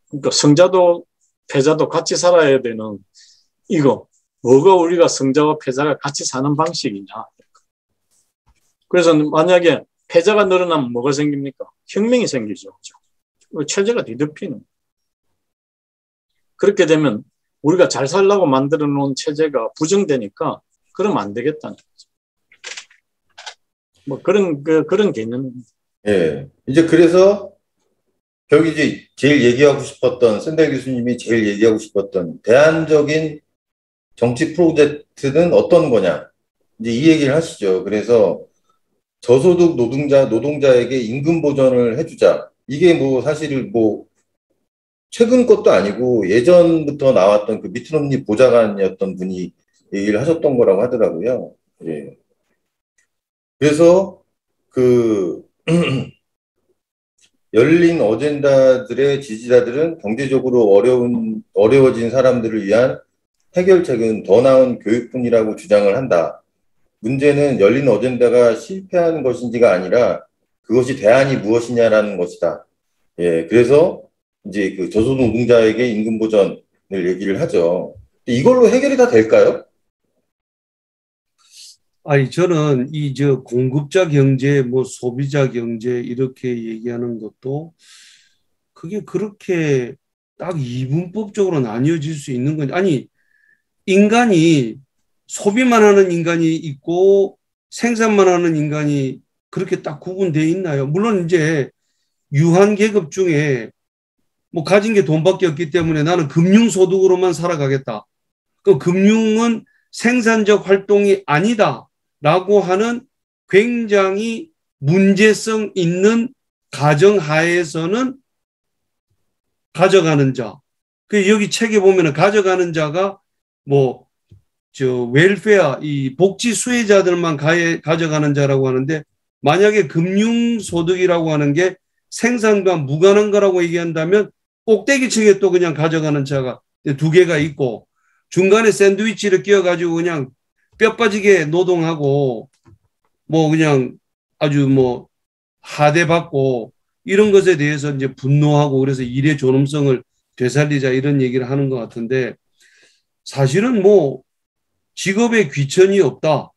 그러니까 승자도 패자도 같이 살아야 되는, 이거 뭐가 우리가 승자와 패자가 같이 사는 방식이냐. 그래서 만약에 패자가 늘어나면 뭐가 생깁니까? 혁명이 생기죠. 체제가 뒤덮이는. 그렇게 되면 우리가 잘 살라고 만들어 놓은 체제가 부정되니까 그러면 안 되겠다는 거죠. 뭐 그런 개념. 예. 이제 그래서 결국 이제 제일 얘기하고 싶었던, 샌델 교수님이 제일 얘기하고 싶었던 대안적인 정치 프로젝트는 어떤 거냐, 이제 이 얘기를 하시죠. 그래서 저소득 노동자에게 임금 보전을 해주자. 이게 뭐 사실 뭐 최근 것도 아니고 예전부터 나왔던 그 미트롬니 보좌관이었던 분이 얘기를 하셨던 거라고 하더라고요. 예. 그래서 그 열린 어젠다들의 지지자들은 경제적으로 어려워진 사람들을 위한 해결책은 더 나은 교육뿐이라고 주장을 한다. 문제는 열린 어젠다가 실패한 것인지가 아니라 그것이 대안이 무엇이냐라는 것이다. 예, 그래서 이제 그 저소득 노동자에게 임금 보전을 얘기를 하죠. 이걸로 해결이 다 될까요? 아니, 저는 공급자 경제, 뭐 소비자 경제 이렇게 얘기하는 것도 그게 그렇게 딱 이분법적으로 나뉘어질 수 있는 건지. 아니, 인간이 소비만 하는 인간이 있고 생산만 하는 인간이 그렇게 딱 구분되어 있나요? 물론 이제 유한 계급 중에 뭐 가진 게 돈밖에 없기 때문에 나는 금융소득으로만 살아가겠다. 그 금융은 생산적 활동이 아니다라고 하는 굉장히 문제성 있는 가정하에서는 가져가는 자. 그 여기 책에 보면은 가져가는 자가 뭐 웰페어 이 복지 수혜자들만 가져가는 자라고 하는데 만약에 금융소득이라고 하는 게 생산과 무관한 거라고 얘기한다면 꼭대기층에 또 그냥 가져가는 자가 두 개가 있고 중간에 샌드위치를 끼워가지고 그냥 뼈 빠지게 노동하고 뭐 그냥 아주 뭐 하대받고 이런 것에 대해서 이제 분노하고 그래서 일의 존엄성을 되살리자 이런 얘기를 하는 것 같은데 사실은 뭐 직업에 귀천이 없다.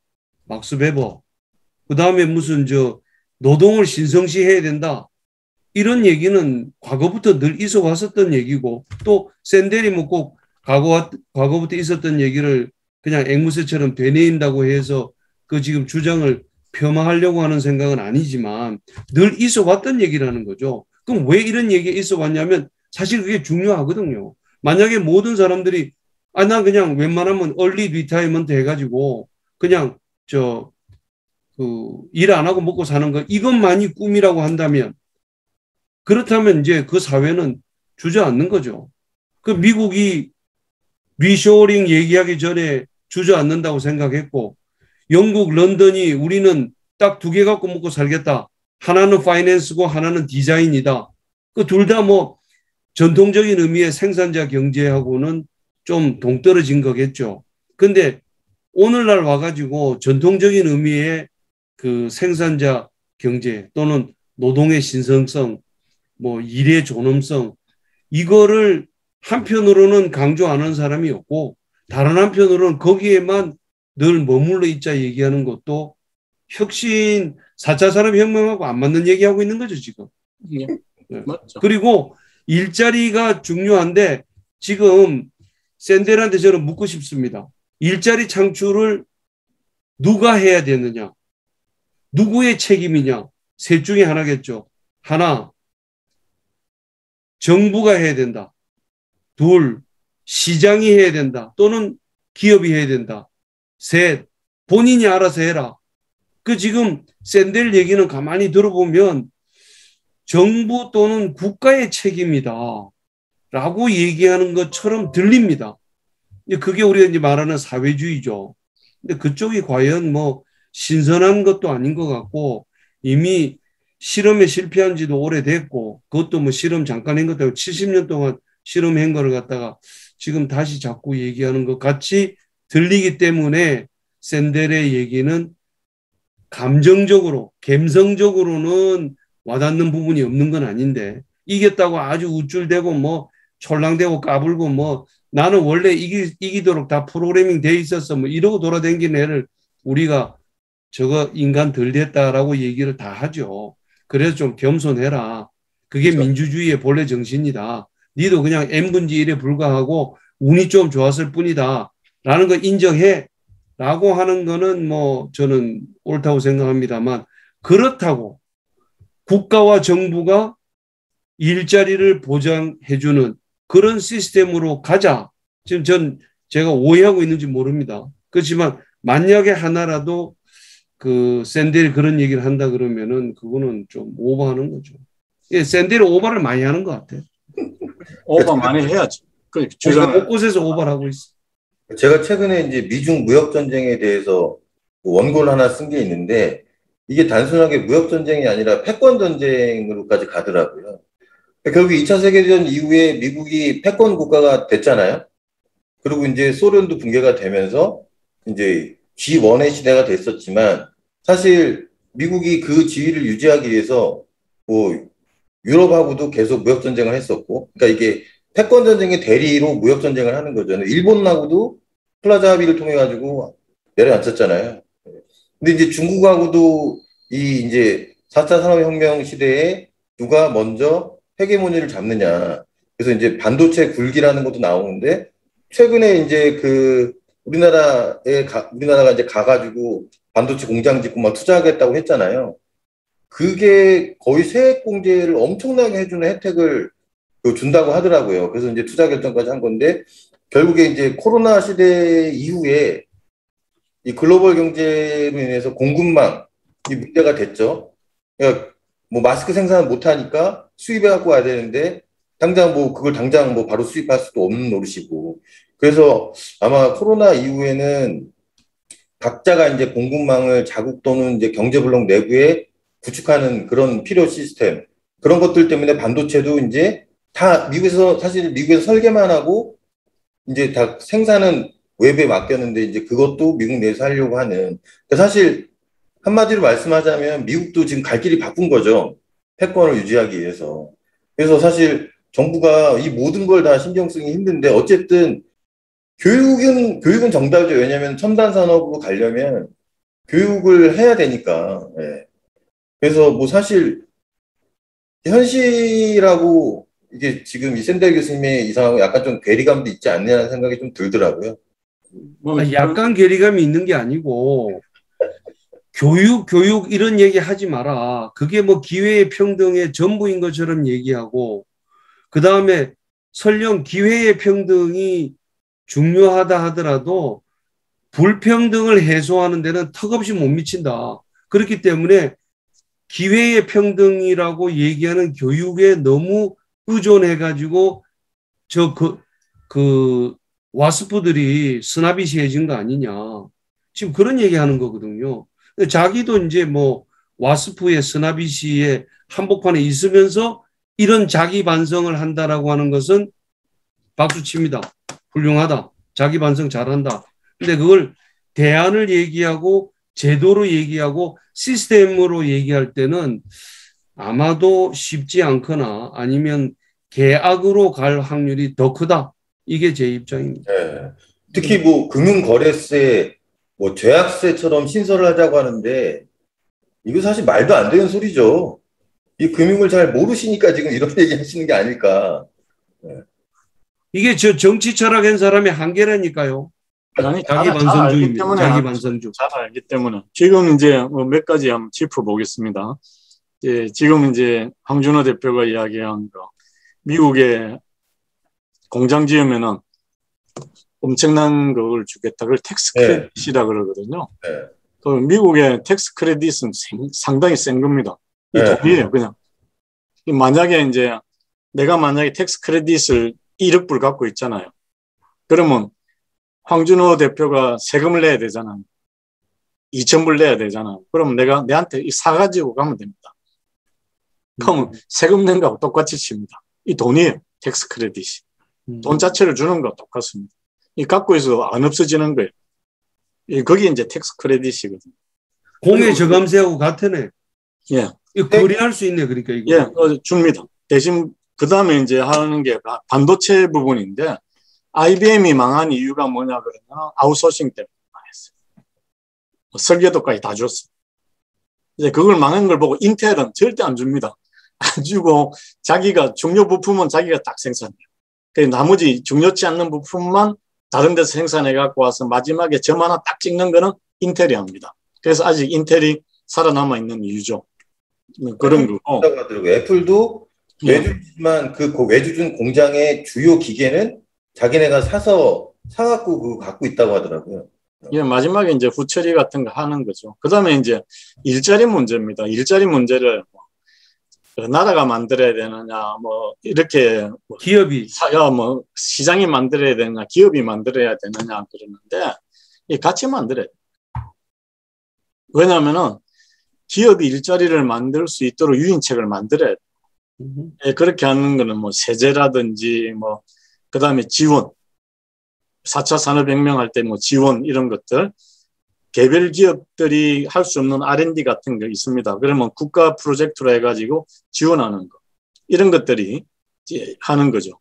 막스 베버. 그 다음에 무슨 노동을 신성시해야 된다. 이런 얘기는 과거부터 늘 있어 왔었던 얘기고 또 샌델이 뭐 꼭 과거부터 있었던 얘기를 그냥 앵무새처럼 되뇌인다고 해서 그 지금 주장을 폄하하려고 하는 생각은 아니지만 늘 있어 왔던 얘기라는 거죠. 그럼 왜 이런 얘기가 있어 왔냐면 사실 그게 중요하거든요. 만약에 모든 사람들이 나 그냥 웬만하면 얼리 리타이먼트 해가지고 그냥 일 안 하고 먹고 사는 거 이것만이 꿈이라고 한다면 그렇다면 이제 그 사회는 주저앉는 거죠. 그 미국이 리쇼어링 얘기하기 전에 주저앉는다고 생각했고 영국 런던이 우리는 딱 두 개 갖고 먹고 살겠다. 하나는 파이낸스고 하나는 디자인이다. 그 둘 다 뭐 전통적인 의미의 생산자 경제하고는 좀 동떨어진 거겠죠. 근데 오늘날 와가지고 전통적인 의미의 그 생산자 경제 또는 노동의 신성성, 뭐 일의 존엄성 이거를 한편으로는 강조 안 하는 사람이 없고 다른 한편으로는 거기에만 늘 머물러 있자 얘기하는 것도 혁신 4차 산업혁명하고 안 맞는 얘기하고 있는 거죠 지금. 예, 네. 맞죠. 그리고 일자리가 중요한데 지금 샌델한테 저는 묻고 싶습니다. 일자리 창출을 누가 해야 되느냐? 누구의 책임이냐? 셋 중에 하나겠죠. 하나, 정부가 해야 된다. 둘, 시장이 해야 된다. 또는 기업이 해야 된다. 셋, 본인이 알아서 해라. 그 지금 샌델 얘기는 가만히 들어보면 정부 또는 국가의 책임이다. 라고 얘기하는 것처럼 들립니다. 그게 우리가 이제 말하는 사회주의죠. 근데 그쪽이 과연 뭐 신선한 것도 아닌 것 같고 이미 실험에 실패한 지도 오래됐고 그것도 뭐 실험 잠깐 한 것도 아니고 70년 동안 실험한 거를 갖다가 지금 다시 자꾸 얘기하는 것 같이 들리기 때문에 샌델의 얘기는 감정적으로, 감성적으로는 와닿는 부분이 없는 건 아닌데 이겼다고 아주 우쭐대고 뭐 촐랑대고 까불고 뭐 나는 원래 이기도록 다 프로그래밍 돼 있었어 뭐 이러고 돌아다니는 애를 우리가 저거 인간 덜 됐다라고 얘기를 다 하죠. 그래서 좀 겸손해라. 그게 그렇죠. 민주주의의 본래 정신이다. 니도 그냥 n분지 1에 불과하고 운이 좀 좋았을 뿐이다. 라는 거 인정해. 라고 하는 거는 뭐 저는 옳다고 생각합니다만 그렇다고 국가와 정부가 일자리를 보장해주는 그런 시스템으로 가자. 지금 제가 오해하고 있는지 모릅니다. 그렇지만 만약에 하나라도 그 샌델이 그런 얘기를 한다 그러면은 그거는 좀 오버하는 거죠. 예, 샌델이 오버를 많이 하는 것 같아요. 오버 많이 해야죠. 곳곳에서 오버를 하고 있어. 제가 최근에 이제 미중 무역 전쟁에 대해서 원고를 하나 쓴 게 있는데 이게 단순하게 무역 전쟁이 아니라 패권 전쟁으로까지 가더라고요. 결국 2차 세계대전 이후에 미국이 패권 국가가 됐잖아요. 그리고 이제 소련도 붕괴가 되면서 이제 G1의 시대가 됐었지만 사실 미국이 그 지위를 유지하기 위해서 뭐 유럽하고도 계속 무역 전쟁을 했었고, 그러니까 이게 패권 전쟁의 대리로 무역 전쟁을 하는 거죠. 일본하고도 플라자 합의를 통해 가지고 내려앉혔잖아요. 근데 이제 중국하고도 이 이제 4차 산업혁명 시대에 누가 먼저 헤게모니를 잡느냐. 그래서 이제 반도체 굴기라는 것도 나오는데 최근에 이제 그 우리나라가 이제 가가지고 반도체 공장 짓고 막 투자하겠다고 했잖아요. 그게 거의 세액 공제를 엄청나게 해주는 혜택을 준다고 하더라고요. 그래서 이제 투자 결정까지 한 건데 결국에 이제 코로나 시대 이후에 이 글로벌 경제로 인해서 공급망이 문제가 됐죠. 그러니까 뭐 마스크 생산 못 하니까 수입해 갖고 와야 되는데 당장 뭐 그걸 당장 뭐 바로 수입할 수도 없는 노릇이고. 그래서 아마 코로나 이후에는 각자가 이제 공급망을 자국 또는 이제 경제블록 내부에 구축하는 그런 필요 시스템, 그런 것들 때문에 반도체도 이제 다 사실 미국에서 설계만 하고 이제 다 생산은 외부에 맡겼는데 이제 그것도 미국 내에서 하려고 하는. 그러니까 사실 한마디로 말씀하자면 미국도 지금 갈 길이 바쁜 거죠. 패권을 유지하기 위해서. 그래서 사실 정부가 이 모든 걸 다 신경 쓰기 힘든데 어쨌든 교육은 정답이죠. 왜냐하면 첨단 산업으로 가려면 교육을 해야 되니까. 예. 그래서 뭐 사실 현실하고 이게 지금 이 샌델 교수님의 이상하고 약간 좀 괴리감도 있지 않냐는 생각이 좀 들더라고요. 약간 괴리감이 있는 게 아니고 교육 이런 얘기 하지 마라. 그게 뭐 기회의 평등의 전부인 것처럼 얘기하고 그 다음에 설령 기회의 평등이 중요하다 하더라도 불평등을 해소하는 데는 턱없이 못 미친다. 그렇기 때문에 기회의 평등이라고 얘기하는 교육에 너무 의존해가지고 와스프들이 스나비시해진 거 아니냐. 지금 그런 얘기하는 거거든요. 자기도 이제 뭐 와스프의 스나비시의 한복판에 있으면서 이런 자기 반성을 한다라고 하는 것은 박수 칩니다. 훌륭하다. 자기 반성 잘한다. 근데 그걸 대안을 얘기하고 제도로 얘기하고 시스템으로 얘기할 때는 아마도 쉽지 않거나 아니면 계약으로 갈 확률이 더 크다. 이게 제 입장입니다. 네. 특히 뭐 금융거래세, 뭐 죄악세처럼 신설을 하자고 하는데 이거 사실 말도 안 되는 소리죠. 이 금융을 잘 모르시니까 지금 이런 얘기 하시는 게 아닐까. 네. 이게 저 정치 철학한 사람의 한계라니까요. 아니, 자기 반성주의입니다. 자기 반성주. 잘 알기 때문에. 지금 이제 몇 가지 한번 짚어보겠습니다. 지금 이제 황준호 대표가 이야기한 거, 미국의 공장 지으면은 엄청난 걸 주겠다. 그걸 텍스 크레딧이라 그러거든요. 네. 그 미국의 텍스 크레딧은 상당히 센 겁니다. 이 네. 돈이에요, 그냥. 만약에 이제 내가 만약에 텍스 크레딧을 1억 불 갖고 있잖아요. 그러면 황준호 대표가 세금을 내야 되잖아요. 2,000불 내야 되잖아요. 그럼 내가 내한테 사가지고 가면 됩니다. 그러면 세금 낸 거하고 똑같이 칩니다. 이 돈이에요. 텍스 크레딧이. 돈 자체를 주는 거와 똑같습니다. 이 갖고 있어도 안 없어지는 거예요. 그게 이제 텍스 크레딧이거든요. 공의 저감세하고 같으네. 예. 이거 거래할 수 있네. 그러니까 이거. 예, 줍니다. 대신 그 다음에 이제 하는 게 반도체 부분인데 IBM이 망한 이유가 뭐냐 그러면 아웃소싱 때문에 망했어요. 설계도까지 다 줬어요. 이제 그걸 망한 걸 보고 인텔은 절대 안 줍니다. 안 주고 자기가 중요 부품은 자기가 딱 생산해요. 그래서 나머지 중요치 않는 부품만 다른 데서 생산해 갖고 와서 마지막에 점 하나 딱 찍는 거는 인텔이 합니다. 그래서 아직 인텔이 살아남아 있는 이유죠. 그런 거고. 애플도 외주지만 그 외주준 공장의 주요 기계는 자기네가 사갖고 그거 갖고 있다고 하더라고요. 예, 마지막에 이제 후처리 같은 거 하는 거죠. 그 다음에 이제 일자리 문제입니다. 일자리 문제를 나라가 만들어야 되느냐, 뭐, 이렇게. 기업이. 뭐, 시장이 만들어야 되느냐, 기업이 만들어야 되느냐, 그러는데, 같이 만들어야 돼요. 왜냐면은, 기업이 일자리를 만들 수 있도록 유인책을 만들어야 돼요. 예, 그렇게 하는 거는 뭐 세제라든지 뭐 그다음에 지원, 4차 산업혁명 할 때 뭐 지원 이런 것들, 개별 기업들이 할 수 없는 R&D 같은 거 있습니다. 그러면 국가 프로젝트로 해가지고 지원하는 거, 이런 것들이 이제 하는 거죠.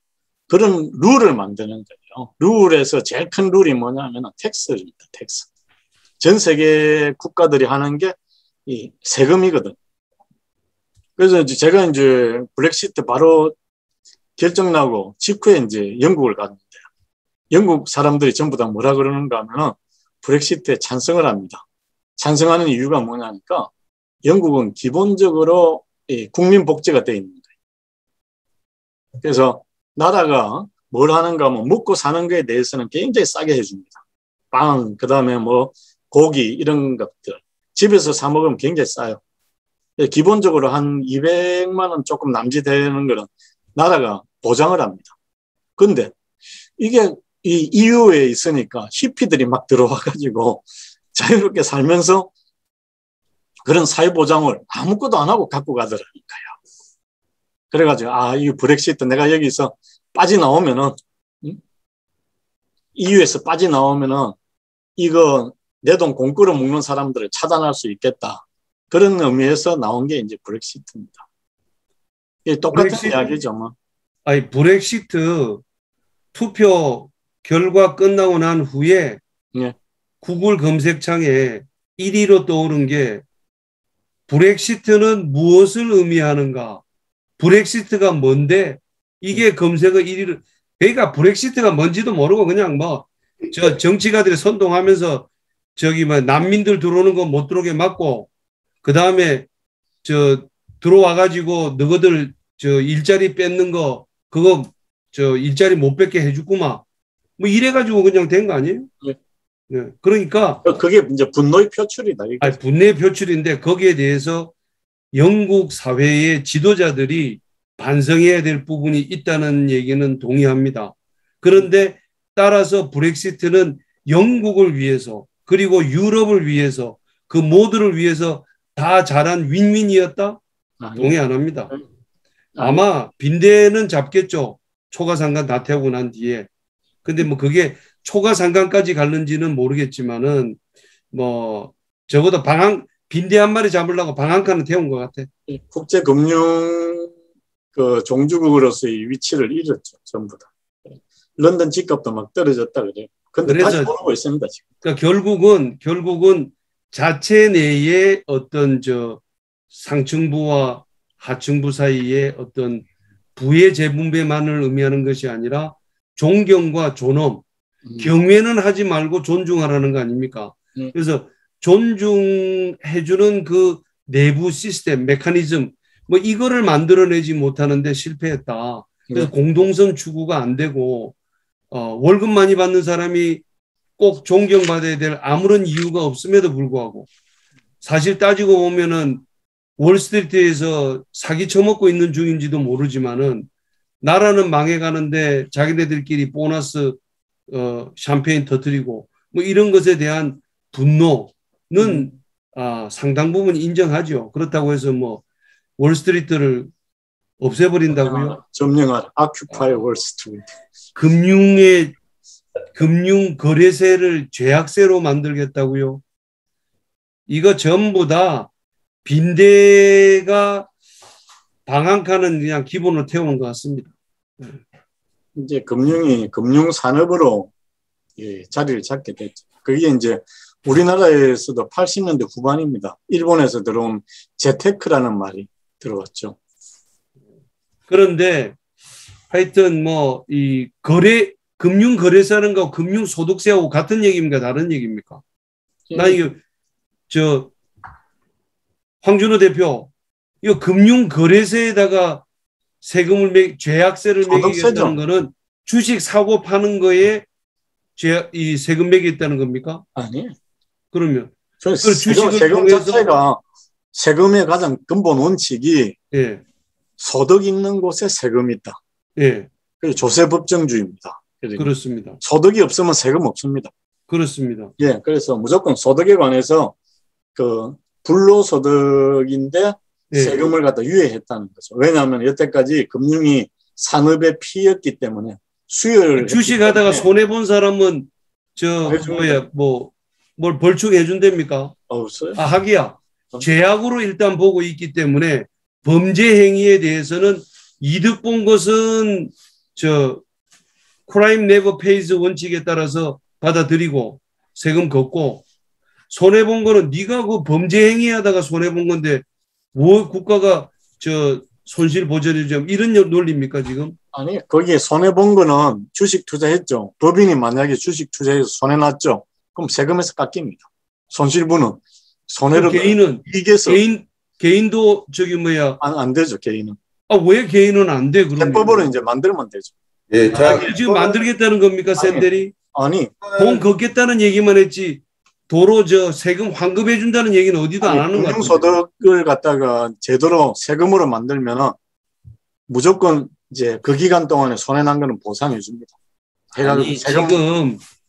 그런 룰을 만드는 거예요. 룰에서 제일 큰 룰이 뭐냐면 텍스입니다. 텍스. 전 세계 국가들이 하는 게 이 세금이거든. 그래서 이제 제가 이제 브렉시트 바로 결정 나고 직후에 이제 영국을 갔는데, 영국 사람들이 전부 다 뭐라 그러는가 하면은 브렉시트에 찬성을 합니다. 찬성하는 이유가 뭐냐니까, 영국은 기본적으로 국민 복지가 되어 있는 거예요. 그래서 나라가 뭘 하는가 하면 먹고 사는 거에 대해서는 굉장히 싸게 해줍니다. 빵, 그 다음에 뭐 고기 이런 것들 집에서 사 먹으면 굉장히 싸요. 기본적으로 한 200만 원 조금 남짓되는 거는 나라가 보장을 합니다. 근데 이게 이 EU에 있으니까 히피들이 막 들어와가지고 자유롭게 살면서 그런 사회보장을 아무것도 안 하고 갖고 가더라니까요. 그래가지고 이 브렉시트 내가 여기서 빠져나오면은, EU에서 빠져나오면은 이거 내 돈 공끌어 먹는 사람들을 차단할 수 있겠다. 그런 의미에서 나온 게 이제 브렉시트입니다. 똑같은 이야기죠, 뭐. 아니, 브렉시트 투표 결과 끝나고 난 후에 예. 구글 검색창에 1위로 떠오른 게 브렉시트는 무엇을 의미하는가? 브렉시트가 뭔데? 이게 검색어 1위를, 그러니까 브렉시트가 뭔지도 모르고 그냥 뭐 저 정치가들이 선동하면서 저기 뭐 난민들 들어오는 거 못 들어오게 막고, 그 다음에 저 들어와 가지고 너희들 저 일자리 뺏는 거 그거 저 일자리 못 뺏게 해주구만, 뭐 이래 가지고 그냥 된 거 아니에요? 네. 네. 그러니까 그게 이제 분노의 표출이다. 아니, 분노의 표출인데 거기에 대해서 영국 사회의 지도자들이 반성해야 될 부분이 있다는 얘기는 동의합니다. 그런데 따라서 브렉시트는 영국을 위해서 그리고 유럽을 위해서 그 모두를 위해서 다 잘한 윈윈이었다? 동의 안 합니다. 아마 빈대는 잡겠죠. 초가상간 다 태우고 난 뒤에. 근데 뭐 그게 초가상간까지 갔는지는 모르겠지만은 뭐 적어도 빈대 한 마리 잡으려고 방 한 칸은 태운 것 같아. 국제금융 그 종주국으로서의 위치를 잃었죠, 전부 다. 런던 집값도 막 떨어졌다 그래요. 근데 다시 오르고 있습니다, 지금. 그러니까 결국은 자체 내에 어떤 저 상층부와 하층부 사이에 어떤 부의 재분배만을 의미하는 것이 아니라 존경과 존엄, 경외는 하지 말고 존중하라는 거 아닙니까? 그래서 존중해주는 그 내부 시스템, 메커니즘, 뭐 이거를 만들어내지 못하는데 실패했다. 그래서 공동선 추구가 안 되고 월급 많이 받는 사람이 꼭 존경받아야 될 아무런 이유가 없음에도 불구하고, 사실 따지고 보면은 월스트리트에서 사기 쳐먹고 있는 중인지도 모르지만은 나라는 망해가는데 자기네들끼리 보너스 샴페인 터뜨리고 뭐 이런 것에 대한 분노는 상당 부분 인정하죠. 그렇다고 해서 뭐 월스트리트를 없애버린다고요? 점령하라. 아큐파이 월스트리트. 금융 거래세를 죄악세로 만들겠다고요? 이거 전부 다 빈대가 방 한 칸은 그냥 기본으로 태우는 것 같습니다. 이제 금융 산업으로 자리를 잡게 됐죠. 그게 이제 우리나라에서도 80년대 후반입니다. 일본에서 들어온 재테크라는 말이 들어왔죠. 그런데 하여튼 뭐 이 금융 거래세는 거 금융 소득세하고 같은 얘기입니까? 다른 얘기입니까? 나 이거 저 황준호 대표, 이거 금융 거래세에다가 세금을 죄악세를 매기겠다는 거는 주식 사고 파는 거에 이 세금 매기겠다는 겁니까? 아니에요. 그러면 세금 자체가 세금의 가장 근본 원칙이 소득 있는 곳에 세금이 있다. 그게 조세법정주의입니다. 그렇습니다. 소득이 없으면 세금 없습니다. 그렇습니다. 그래서 무조건 소득에 관해서 그 불로소득인데 네. 세금을 갖다 유예했다는 거죠. 왜냐하면 여태까지 금융이 산업의 피였기 때문에 수요를 주식하다가 손해 본 사람은 저 해줍니다. 뭘 벌충해 준답니까? 없어요. 아, 하기야. 죄악으로 일단 보고 있기 때문에 범죄 행위에 대해서는 이득 본 것은 저 crime never pays 원칙에 따라서 받아들이고 세금 걷고, 손해 본 거는 네가 그 범죄 행위하다가 손해 본 건데 뭐 국가가 저 손실 보전해 좀 이런 논리입니까 지금? 아니, 거기에 손해본 거는 주식 투자했죠. 법인이 만약에 주식 투자해서 손해났죠. 그럼 세금에서 깎입니다. 손실분은. 손해를 개인은 이겨서. 개인도 저기 뭐야. 안 되죠, 개인은. 아, 왜 개인은 안 돼, 그러면? 세법으로 이제 만들면 되죠. 예, 지금 만들겠다는 겁니까, 샌델이? 아니. 돈 걷겠다는 얘기만 했지, 도로 저 세금 환급해 준다는 얘기는 어디도 안 하는 것 같아요. 금융소득을 갖다가 제대로 세금으로 만들면은 무조건 이제 그 기간 동안에 손해난 거는 보상해 줍니다. 아니,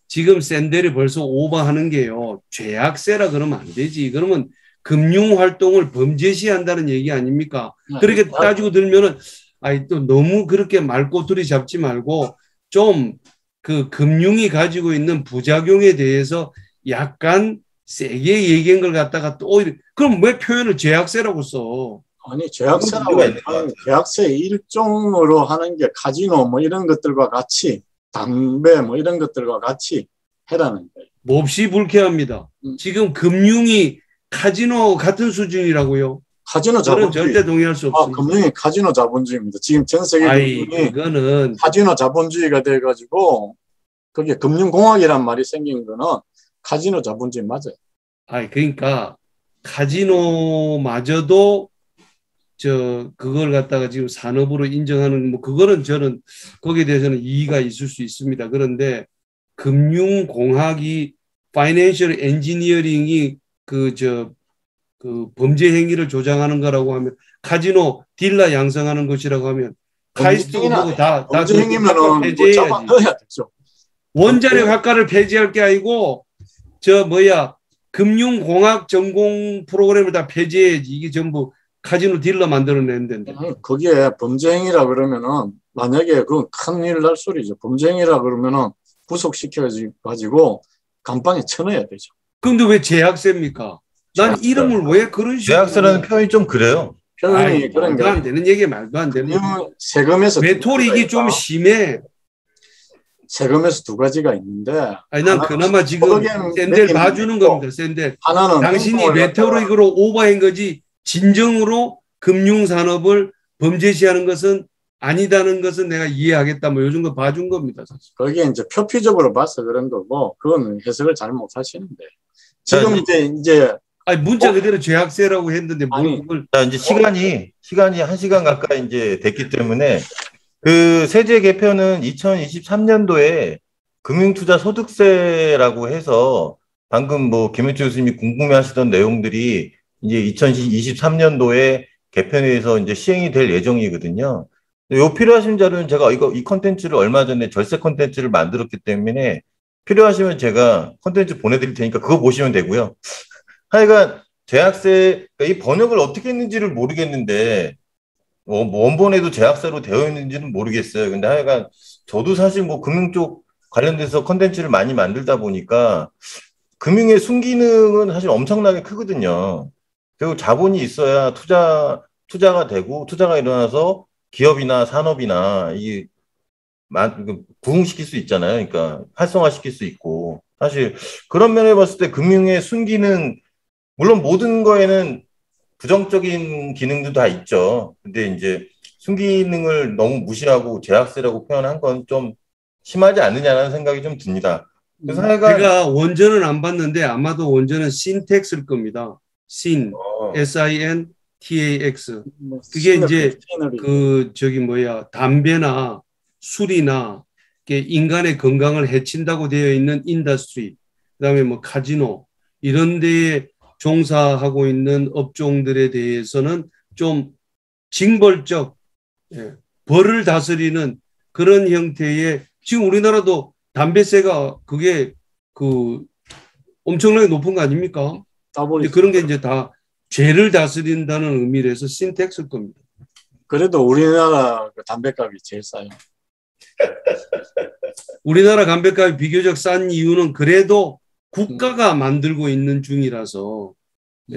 지금 샌델이 벌써 오버하는 게요. 죄악세라 그러면 안 되지. 그러면 금융활동을 범죄시한다는 얘기 아닙니까? 그렇게 따지고 들면은, 아이, 또 너무 그렇게 말꼬투리 잡지 말고 좀 그 금융이 가지고 있는 부작용에 대해서 약간 세게 얘기한 걸 갖다가 또 오히려, 그럼 왜 표현을 죄악세라고 써? 아니, 죄악세 일종으로 하는 게 카지노 뭐 이런 것들과 같이, 담배 뭐 이런 것들과 같이 해라는 거예요. 몹시 불쾌합니다. 지금 금융이 카지노 같은 수준이라고요? 카지노 자본주의. 절대 동의할 수 없습니다. 금융이 카지노 자본주의입니다. 지금 전 세계 금융이 그거는 카지노 자본주의가 돼가지고 그게 금융공학이란 말이 생긴 거는 카지노 자본주의 맞아요. 그러니까 카지노마저도 그걸 갖다가 지금 산업으로 인정하는 그거는 저는 거기에 대해서는 이의가 있을 수 있습니다. 그런데 금융공학이 파이낸셜 엔지니어링이 그 범죄 행위를 조장하는 거라고 하면, 카지노 딜라 양성하는 것이라고 하면 카이스트고 뭐고 다 범죄 행위면은 폐지해야지. 원자력 학과를 폐지할 게 아니고 금융공학 전공 프로그램을 다 폐지해야지. 이게 전부 카지노 딜러 만들어낸다는데. 거기에 범죄 행위라 그러면은 만약에 그건 큰일 날 소리죠. 범죄 행위라 그러면은 구속시켜가지고 감방에 쳐넣어야 되죠. 그런데 왜 제약세입니까? 난 이름을 왜 그런 식으로. 제약세라는 표현이 좀 그래요. 표현이 그런 게 말도 안 되는 얘기, 말도 안 되는 얘기. 세금에서 레토릭이 좀 심해. 세금에서 두 가지가 있는데. 아니, 난 그나마 지금 샌델 봐주는 겁니다. 샌델. 하나는 당신이 레토릭으로 오버한 거지 진정으로 금융산업을 범죄시하는 것은 아니다는 것은 내가 이해하겠다. 뭐 요즘 거 봐준 겁니다. 사실. 거기에 이제 표피적으로 봐서 그런 거고, 그건 해석을 잘 못하시는데. 지금 이제 아니, 문자 그대로 죄악세라고 했는데 그걸. 자, 이제 시간이 1시간 가까이 이제 됐기 때문에 그 세제 개편은 2023년도에 금융투자 소득세라고 해서 방금 뭐 김현철 교수님이 궁금해하시던 내용들이 이제 2023년도에 개편에서 이제 시행이 될 예정이거든요. 요 필요하신 자료는 제가 이 컨텐츠를 얼마 전에 절세 컨텐츠를 만들었기 때문에 필요하시면 제가 컨텐츠 보내드릴 테니까 그거 보시면 되고요. 하여간 제약세, 이 번역을 어떻게 했는지를 모르겠는데 원본에도 제약세로 되어 있는지는 모르겠어요. 근데 하여간 저도 사실 뭐 금융 쪽 관련돼서 컨텐츠를 많이 만들다 보니까 금융의 순기능은 사실 엄청나게 크거든요. 그리고 자본이 있어야 투자가 되고 투자가 일어나서 기업이나 산업이나 부흥시킬 수 있잖아요. 그러니까 활성화시킬 수 있고, 사실 그런 면에 봤을 때 금융의 순기능, 물론 모든 거에는 부정적인 기능도 다 있죠. 근데 이제 순기능을 너무 무시하고 제약세라고 표현한 건 좀 심하지 않느냐라는 생각이 좀 듭니다. 그래서 제가 원전은 안 봤는데 아마도 원전은 신텍스일 겁니다. SINTAX. 그게 이제 담배나 술이나 인간의 건강을 해친다고 되어 있는 인더스트리, 그다음에 뭐 카지노 이런 데에 종사하고 있는 업종들에 대해서는 좀 징벌적 벌을 다스리는 그런 형태의, 지금 우리나라도 담배세가 그게 엄청나게 높은 거 아닙니까? 그런 게 이제 다 죄를 다스린다는 의미로 해서 신텍스일 겁니다. 그래도 우리나라 그 담배값이 제일 싸요. 우리나라 담배값이 비교적 싼 이유는 그래도 국가가 만들고 있는 중이라서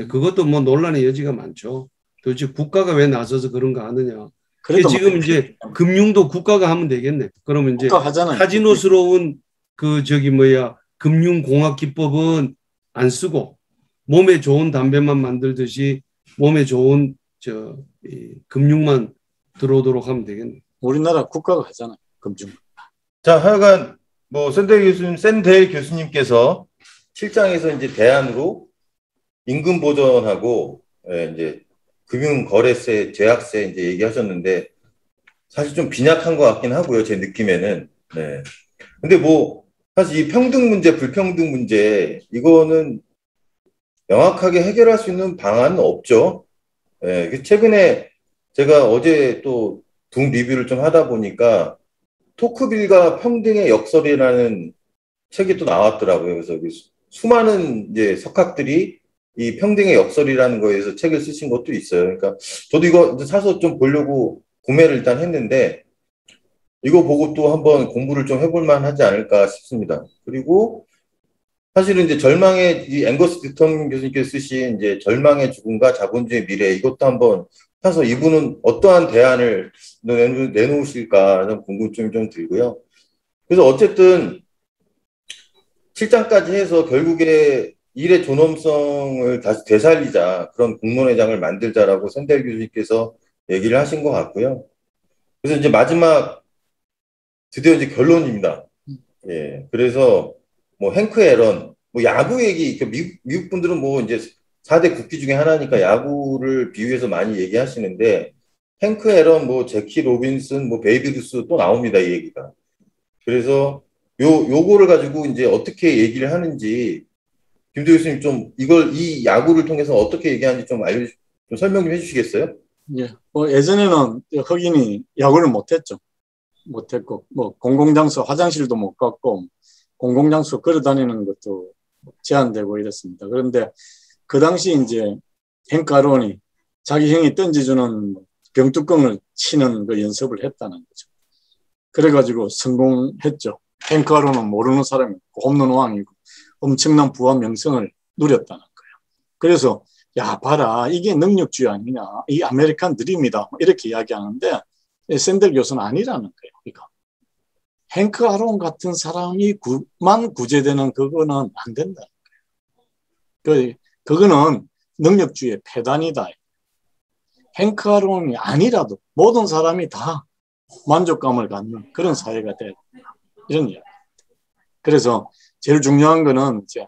그것도 뭐 논란의 여지가 많죠. 도대체 국가가 왜 나서서 그런가 하느냐. 그래도 지금 이제 금융도 국가가 하면 되겠네. 그러면 이제 하잖아요. 카지노스러운 금융공학 기법은 안 쓰고 몸에 좋은 담배만 만들듯이 몸에 좋은 금융만 들어오도록 하면 되겠네. 우리나라 국가가 하잖아요. 금융. 자, 하여간 뭐 샌델 교수님께서 실장에서 이제 대안으로 임금 보전하고 이제 금융거래세, 제약세 이제 얘기하셨는데 사실 좀 빈약한 것 같긴 하고요. 제 느낌에는. 네. 근데 뭐 사실 이 평등 문제, 불평등 문제 이거는 명확하게 해결할 수 있는 방안은 없죠. 네. 최근에 제가 어제 또 북 리뷰를 좀 하다 보니까 토크빌과 평등의 역설이라는 책이 또 나왔더라고요. 그래서 수많은 이제 석학들이 이 평등의 역설이라는 거에서 책을 쓰신 것도 있어요. 그러니까 저도 이거 사서 좀 보려고 구매를 일단 했는데 이거 보고 또 한번 공부를 좀 해볼 만하지 않을까 싶습니다. 그리고 사실은 이제 이 앵거스 디턴 교수님께서 쓰신 이제 절망의 죽음과 자본주의 미래 이것도 한번 사서 이분은 어떠한 대안을 내놓으실까 궁금증이 좀 들고요. 그래서 어쨌든 실장까지 해서 결국에 일의 존엄성을 다시 되살리자 그런 공론회장을 만들자라고 샌델 교수님께서 얘기를 하신 것 같고요. 그래서 이제 마지막 드디어 이제 결론입니다. 예, 그래서 뭐 행크 앨런, 뭐 야구 얘기, 미국 분들은 뭐 이제 4대 국기 중에 하나니까 야구를 비유해서 많이 얘기하시는데 행크 앨런, 뭐 제키 로빈슨, 뭐 베이비 루스 또 나옵니다 이 얘기가. 그래서 요거를 가지고 이제 어떻게 얘기를 하는지 김도 교수님 좀 이 야구를 통해서 어떻게 얘기하는지 좀 설명 좀 해주시겠어요? 예. 뭐 예전에는 흑인이 야구를 못했죠. 못했고 뭐 공공장소 화장실도 못 갔고 공공장소 걸어다니는 것도 제한되고 이랬습니다. 그런데 그 당시 이제 행크 앨런이 자기 형이 던져주는 병뚜껑을 치는 그 연습을 했다는 거죠. 그래가지고 성공했죠. 행크 앨런은 모르는 사람이고 홈런 왕이고 엄청난 부와 명성을 누렸다는 거예요. 그래서 야 봐라 이게 능력주의 아니냐 이 아메리칸 드림이다 이렇게 이야기하는데 샌델 교수는 아니라는 거예요. 그러니까 행크 앨런 같은 사람이 만 구제되는 그거는 안 된다는 거예요. 그거는 능력주의의 폐단이다. 행크 앨런이 아니라도 모든 사람이 다 만족감을 갖는 그런 사회가 돼야 된다. 이런 이야기. 그래서 제일 중요한 거는 이제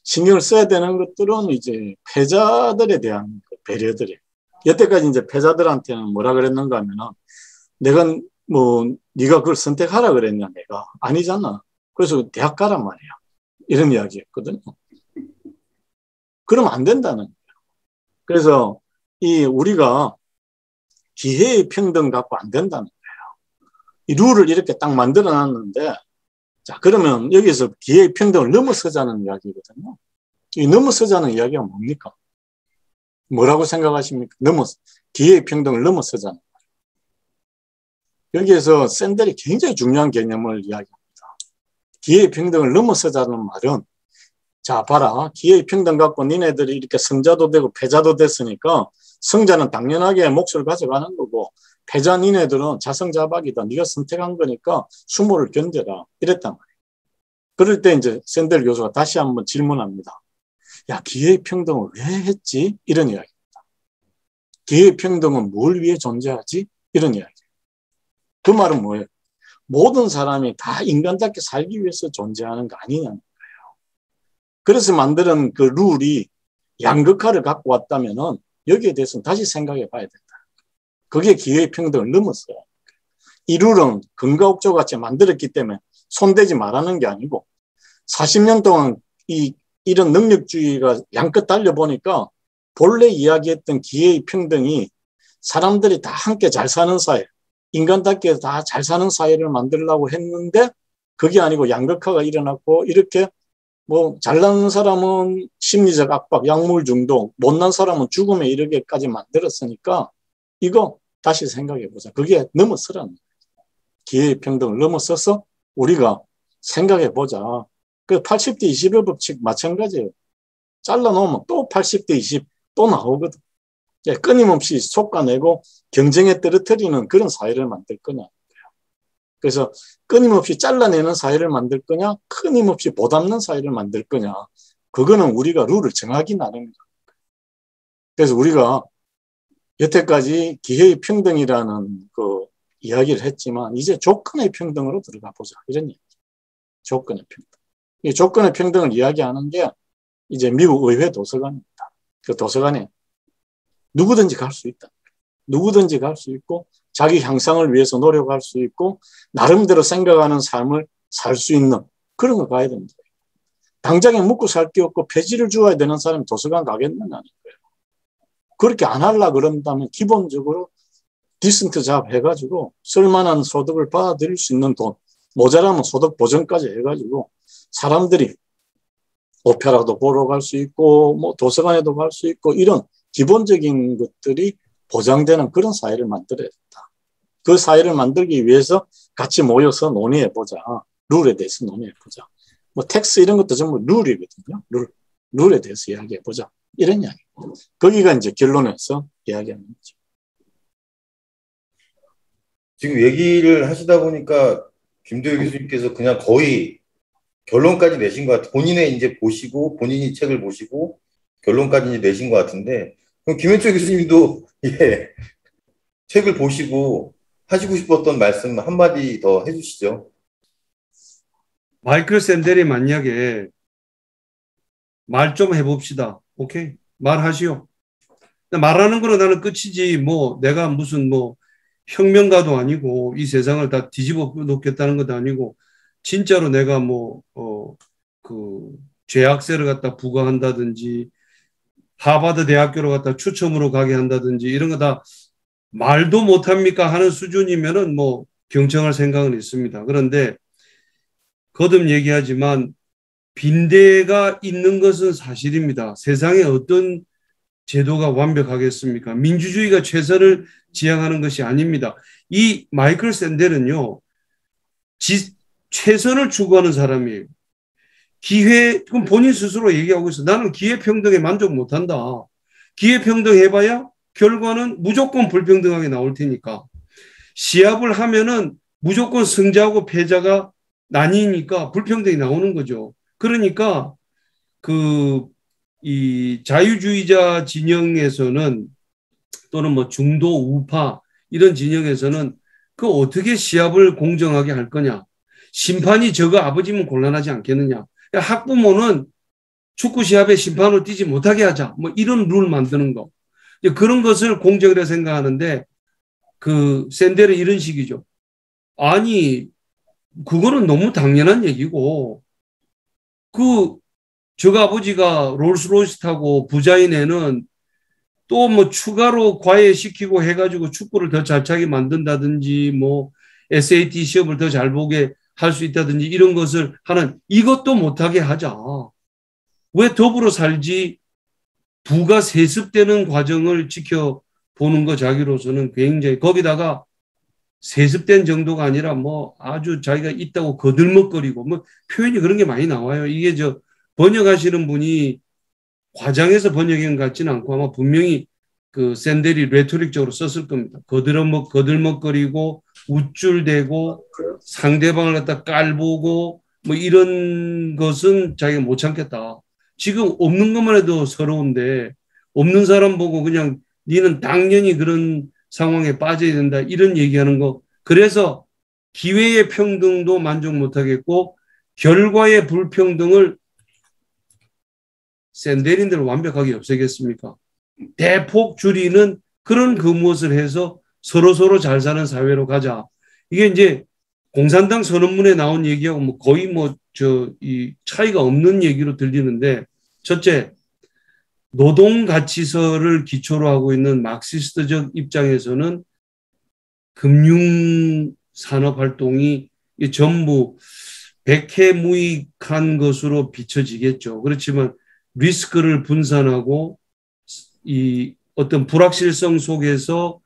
신경을 써야 되는 것들은 이제 패자들에 대한 배려들이에요. 여태까지 이제 패자들한테는 뭐라 그랬는가 하면은 내가 네가 그걸 선택하라 그랬냐 내가 아니잖아. 그래서 대학 가란 말이야. 이런 이야기였거든요. 그러면 안 된다는 거예요. 그래서 우리가 기회의 평등 갖고 안 된다는 거예요. 이 룰을 이렇게 딱 만들어 놨는데 자, 그러면 여기서 기회의 평등을 넘어서자는 이야기거든요. 이 넘어서자는 이야기가 뭡니까? 뭐라고 생각하십니까? 기회의 평등을 넘어서자는 거예요. 여기에서 샌델이 굉장히 중요한 개념을 이야기합니다. 기회의 평등을 넘어서자는 말은 자, 봐라. 기회의 평등 갖고 니네들이 이렇게 성자도 되고 패자도 됐으니까 성자는 당연하게 몫을 가져가는 거고 패자 니네들은 자성자박이다. 네가 선택한 거니까 수모를 견뎌라. 이랬단 말이에요. 그럴 때 이제 샌델 교수가 다시 한번 질문합니다. 야, 기회의 평등을 왜 했지? 이런 이야기입니다. 기회의 평등은 뭘 위해 존재하지? 이런 이야기예요. 그 말은 뭐예요? 모든 사람이 다 인간답게 살기 위해서 존재하는 거 아니냐는 거예요. 그래서 만드는 그 룰이 양극화를 갖고 왔다면은 여기에 대해서는 다시 생각해 봐야 된다. 그게 기회의 평등을 넘었어요. 이 룰은 금가옥조 같이 만들었기 때문에 손대지 말라는 게 아니고 40년 동안 이런 능력주의가 양껏 달려보니까 본래 이야기했던 기회의 평등이 사람들이 다 함께 잘 사는 사회, 인간답게 다 잘 사는 사회를 만들려고 했는데 그게 아니고 양극화가 일어났고 이렇게 뭐 잘난 사람은 심리적 압박, 약물 중독, 못난 사람은 죽음에 이르게까지 만들었으니까 이거 다시 생각해 보자. 그게 넘어서라는 거예요. 기회의 평등을 넘어서서 우리가 생각해 보자. 그 80대 20의 법칙 마찬가지예요. 잘라놓으면 또 80대 20 또 나오거든. 끊임없이 솎아내고 경쟁에 떨어뜨리는 그런 사회를 만들 거냐. 그래서 끊임없이 잘라내는 사회를 만들 거냐, 끊임없이 보담는 사회를 만들 거냐. 그거는 우리가 룰을 정하기 나름이다. 그래서 우리가 여태까지 기회의 평등이라는 그 이야기를 했지만 이제 조건의 평등으로 들어가 보자. 이런 얘기. 조건의 평등. 이 조건의 평등을 이야기하는 게 이제 미국 의회 도서관입니다. 그 도서관에 누구든지 갈 수 있다. 누구든지 갈 수 있고 자기 향상을 위해서 노력할 수 있고 나름대로 생각하는 삶을 살 수 있는 그런 거 가야 됩니다. 당장에 먹고 살 게 없고 폐지를 주어야 되는 사람이 도서관 가겠느냐는 거예요. 그렇게 안 하려고 그런다면 기본적으로 디센트 잡 해가지고 쓸만한 소득을 받아들일 수 있는 돈, 모자라면 소득 보전까지 해가지고 사람들이 오페라도 보러 갈 수 있고 뭐 도서관에도 갈 수 있고 이런 기본적인 것들이 보장되는 그런 사회를 만들어야 된다. 그 사회를 만들기 위해서 같이 모여서 논의해보자. 룰에 대해서 논의해보자. 뭐 텍스 이런 것도 전부 룰이거든요. 룰에 대해서 이야기해보자. 이런 이야기. 거기가 이제 결론에서 이야기하는 거죠. 지금 얘기를 하시다 보니까 김도희 교수님께서 그냥 거의 결론까지 내신 것 같아요. 본인의 이제 보시고 본인이 책을 보시고 결론까지 이제 내신 것 같은데 그럼 김현철 교수님도 예, 책을 보시고 하시고 싶었던 말씀 한마디 더 해주시죠. 마이클 샌델이 만약에 말 좀 해봅시다. 오케이? 말하시오. 말하는 거로 나는 끝이지 뭐 내가 무슨 뭐 혁명가도 아니고 이 세상을 다 뒤집어 놓겠다는 것도 아니고 진짜로 내가 뭐 그 죄악세를 갖다 부과한다든지 하버드 대학교로 갖다 추첨으로 가게 한다든지 이런 거 다 말도 못합니까 하는 수준이면은 뭐 경청할 생각은 있습니다. 그런데 거듭 얘기하지만 빈대가 있는 것은 사실입니다. 세상에 어떤 제도가 완벽하겠습니까? 민주주의가 최선을 지향하는 것이 아닙니다. 이 마이클 샌델은요, 최선을 추구하는 사람이에요. 그럼 본인 스스로 얘기하고 있어. 나는 기회평등에 만족 못한다. 기회평등 해봐야 결과는 무조건 불평등하게 나올 테니까. 시합을 하면은 무조건 승자하고 패자가 나뉘니까 불평등이 나오는 거죠. 그러니까 이 자유주의자 진영에서는 또는 뭐 중도 우파 이런 진영에서는 그 어떻게 시합을 공정하게 할 거냐. 심판이 저거 아버지면 곤란하지 않겠느냐. 학부모는 축구 시합에 심판으로 뛰지 못하게 하자. 뭐 이런 룰 만드는 거. 그런 것을 공정이라 생각하는데 그 샌델은 이런 식이죠. 아니 그거는 너무 당연한 얘기고 저가 아버지가 롤스로이스 타고 부자인 애는 또 뭐 추가로 과외시키고 해가지고 축구를 더 잘 차게 만든다든지 뭐 SAT 시험을 더 잘 보게 할 수 있다든지 이런 것을 하는 이것도 못하게 하자. 왜 더불어 살지 부가 세습되는 과정을 지켜보는 거 자기로서는 굉장히 거기다가 세습된 정도가 아니라 뭐 아주 자기가 있다고 거들먹거리고 뭐 표현이 그런 게 많이 나와요. 이게 번역하시는 분이 과장해서 번역한 것 같지는 않고 아마 분명히 그 샌델이 레토릭적으로 썼을 겁니다. 거들먹거리고 우쭐대고 상대방을 갖다 깔보고 뭐 이런 것은 자기가 못 참겠다. 지금 없는 것만 해도 서러운데 없는 사람 보고 그냥 니는 당연히 그런 상황에 빠져야 된다 이런 얘기하는 거. 그래서 기회의 평등도 만족 못하겠고 결과의 불평등을 샌델인들 완벽하게 없애겠습니까? 대폭 줄이는 그런 그 무엇을 해서 서로 잘 사는 사회로 가자. 이게 이제 공산당 선언문에 나온 얘기하고 뭐 거의 이 차이가 없는 얘기로 들리는데 첫째, 노동 가치서를 기초로 하고 있는 마크시스트적 입장에서는 금융 산업 활동이 전부 백해무익한 것으로 비춰지겠죠. 그렇지만 리스크를 분산하고 이 어떤 불확실성 속에서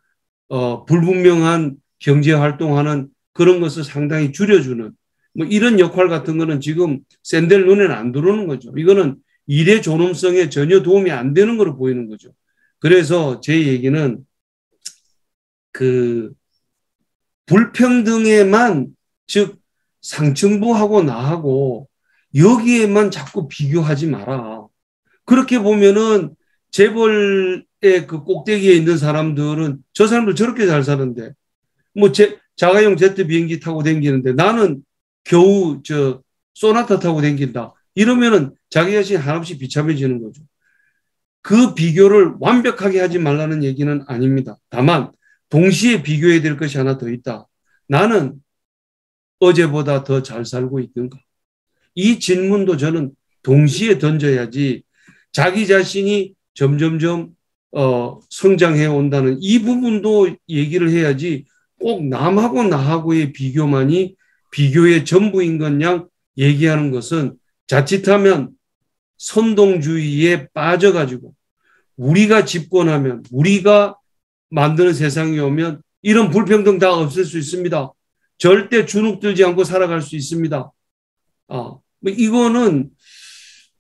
불분명한 경제 활동하는 그런 것을 상당히 줄여주는 뭐 이런 역할 같은 거는 지금 샌델 눈에는 안 들어오는 거죠. 이거는 일의 존엄성에 전혀 도움이 안 되는 거로 보이는 거죠. 그래서 제 얘기는 그 불평등에만 즉 상층부하고 나하고 여기에만 자꾸 비교하지 마라. 그렇게 보면은 재벌의 그 꼭대기에 있는 사람들은 저 사람들 저렇게 잘 사는데 뭐 자가용 제트 비행기 타고 다니는데 나는 겨우 소나타 타고 다닌다. 이러면은 자기 자신이 한없이 비참해지는 거죠. 그 비교를 완벽하게 하지 말라는 얘기는 아닙니다. 다만 동시에 비교해야 될 것이 하나 더 있다. 나는 어제보다 더 잘 살고 있는가? 이 질문도 저는 동시에 던져야지 자기 자신이 점점점 성장해 온다는 이 부분도 얘기를 해야지 꼭 남하고 나하고의 비교만이 비교의 전부인 것 양 얘기하는 것은 자칫하면 선동주의에 빠져가지고 우리가 집권하면 우리가 만드는 세상이 오면 이런 불평등 다 없앨 수 있습니다. 절대 주눅들지 않고 살아갈 수 있습니다. 이거는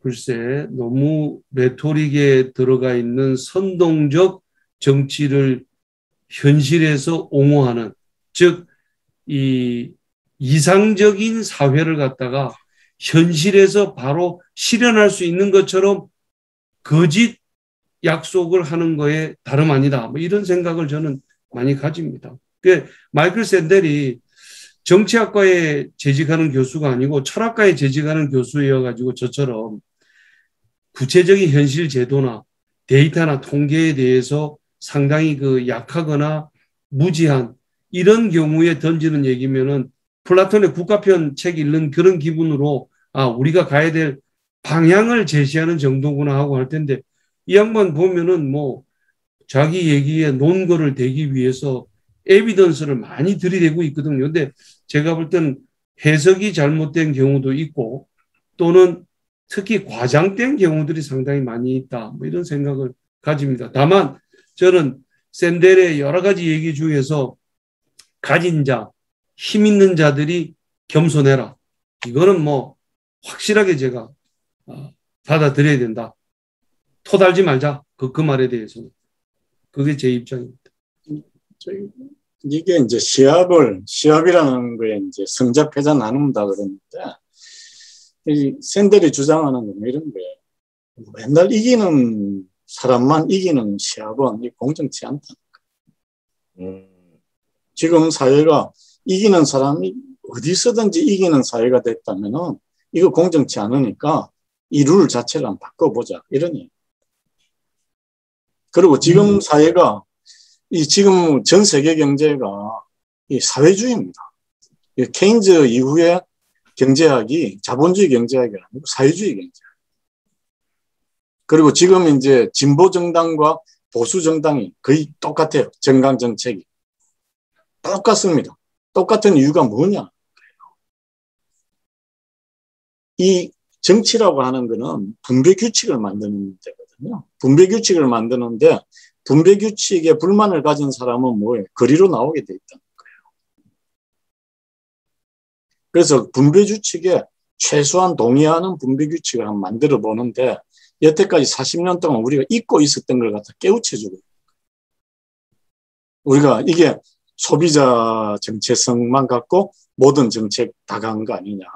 글쎄 너무 레토릭에 들어가 있는 선동적 정치를 현실에서 옹호하는 즉 이 이상적인 사회를 갖다가 현실에서 바로 실현할 수 있는 것처럼 거짓 약속을 하는 거에 다름 아니다. 뭐 이런 생각을 저는 많이 가집니다. 마이클 샌델이 정치학과에 재직하는 교수가 아니고 철학과에 재직하는 교수여가지고 저처럼 구체적인 현실 제도나 데이터나 통계에 대해서 상당히 그 약하거나 무지한 이런 경우에 던지는 얘기면은 플라톤의 국가편 책 읽는 그런 기분으로 우리가 가야 될 방향을 제시하는 정도구나 하고 할 텐데 이 양반 보면은 뭐 자기 얘기에 논거를 대기 위해서 에비던스를 많이 들이대고 있거든요. 근데 제가 볼 때는 해석이 잘못된 경우도 있고 또는 특히 과장된 경우들이 상당히 많이 있다. 뭐 이런 생각을 가집니다. 다만 저는 샌델의 여러 가지 얘기 중에서 가진 자, 힘 있는 자들이 겸손해라. 이거는 뭐 확실하게 제가 받아들여야 된다. 토달지 말자. 그 말에 대해서는. 그게 제 입장입니다. 이게 이제 시합이라는 거에 이제 성자 패자 나눈다 그러는데, 이 샌델이 주장하는 건 이런 거예요. 맨날 이기는 사람만 이기는 시합은 공정치 않다. 지금 사회가 이기는 사람이 어디서든지 이기는 사회가 됐다면은 이거 공정치 않으니까 이 룰 자체를 한번 바꿔보자. 이러니. 그리고 지금 사회가 지금 전 세계 경제가 이 사회주의입니다. 케인즈 이후에 경제학이 자본주의 경제학이 아니고 사회주의 경제학. 그리고 지금 이제 진보 정당과 보수 정당이 거의 똑같아요. 정강 정책이. 똑같습니다. 똑같은 이유가 뭐냐? 이 정치라고 하는 거는 분배 규칙을 만드는 데거든요. 분배 규칙을 만드는데 분배 규칙에 불만을 가진 사람은 뭐예요? 거리로 나오게 돼 있다는 거예요. 그래서 분배 규칙에 최소한 동의하는 분배 규칙을 한번 만들어 보는데 여태까지 40년 동안 우리가 잊고 있었던 걸 갖다 깨우쳐주고 우리가 이게 소비자 정체성만 갖고 모든 정책 다 간 거 아니냐.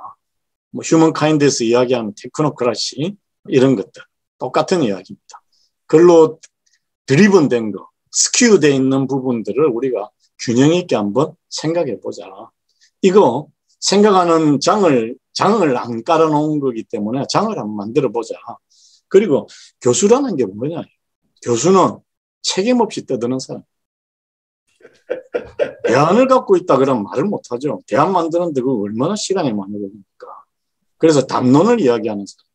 뭐 휴먼 카인드에서 이야기하는 테크노크라시 이런 것들 똑같은 이야기입니다. 그걸로 드리븐 된 거, 스큐 돼 있는 부분들을 우리가 균형 있게 한번 생각해 보자. 이거 생각하는 장을 안 깔아놓은 거기 때문에 장을 한번 만들어 보자. 그리고 교수라는 게 뭐냐? 교수는 책임 없이 떠드는 사람. 대안을 갖고 있다 그러면 말을 못하죠. 대안 만드는데 그 얼마나 시간이 많이 걸립니까? 그래서 담론을 이야기하는 사람.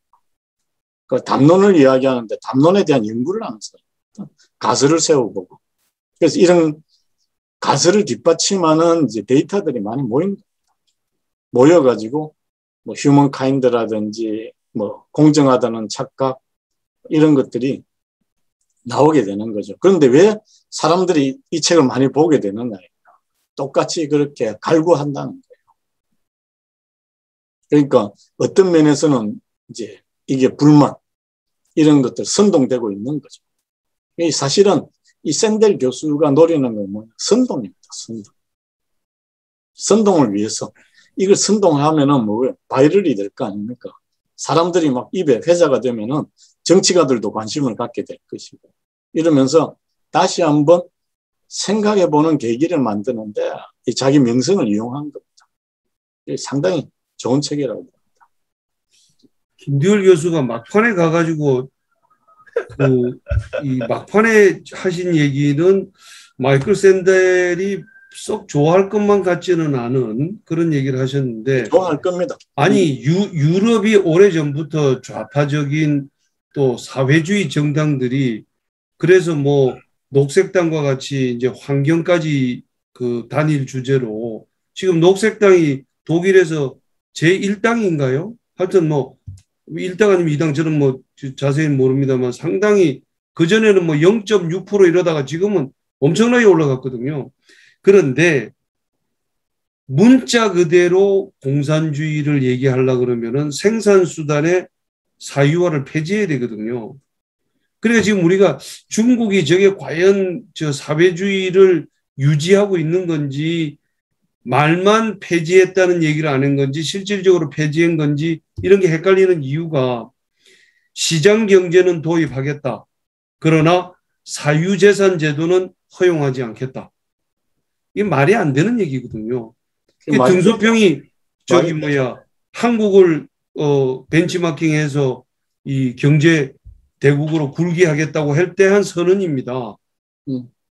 그 담론을 이야기하는데 담론에 대한 연구를 하는 사람. 가설을 세워보고. 그래서 이런 가설을 뒷받침하는 이제 데이터들이 많이 모여가지고 뭐 휴먼 카인드라든지 뭐 공정하다는 착각 이런 것들이 나오게 되는 거죠. 그런데 왜 사람들이 이 책을 많이 보게 되느냐. 똑같이 그렇게 갈구한다는 거예요. 그러니까 어떤 면에서는 이제 이게 불만 이런 것들 선동되고 있는 거죠. 사실은 이 샌델 교수가 노리는 건 뭐냐? 선동입니다. 선동. 선동을 위해서. 이걸 선동하면은 뭐 바이럴이 될 거 아닙니까? 사람들이 막 입에 회자가 되면은 정치가들도 관심을 갖게 될 것이고. 이러면서 다시 한번 생각해보는 계기를 만드는데 이 자기 명성을 이용한 겁니다. 상당히 좋은 책이라고 봅니다. 김두열 교수가 막판에 가가지고 이 막판에 하신 얘기는 마이클 샌델이 썩 좋아할 것만 같지는 않은 그런 얘기를 하셨는데 좋아할 겁니다. 아니 유럽이 오래전부터 좌파적인 또 사회주의 정당들이 그래서 뭐 녹색당과 같이 이제 환경까지 그 단일 주제로 지금 녹색당이 독일에서 제1당인가요? 하여튼 뭐 1당 아니면 2당 저는 뭐 자세히는 모릅니다만 상당히 그전에는 뭐 0.6% 이러다가 지금은 엄청나게 올라갔거든요. 그런데 문자 그대로 공산주의를 얘기하려고 그러면은 생산수단의 사유화를 폐지해야 되거든요. 그러니까 지금 우리가 중국이 저게 과연 저 사회주의를 유지하고 있는 건지 말만 폐지했다는 얘기를 하는 건지 실질적으로 폐지한 건지 이런 게 헷갈리는 이유가 시장 경제는 도입하겠다. 그러나 사유재산 제도는 허용하지 않겠다. 이게 말이 안 되는 얘기거든요. 등소평이 저기 한국을 벤치마킹해서 이 경제 대국으로 굴게 하겠다고 할 때 한 선언입니다.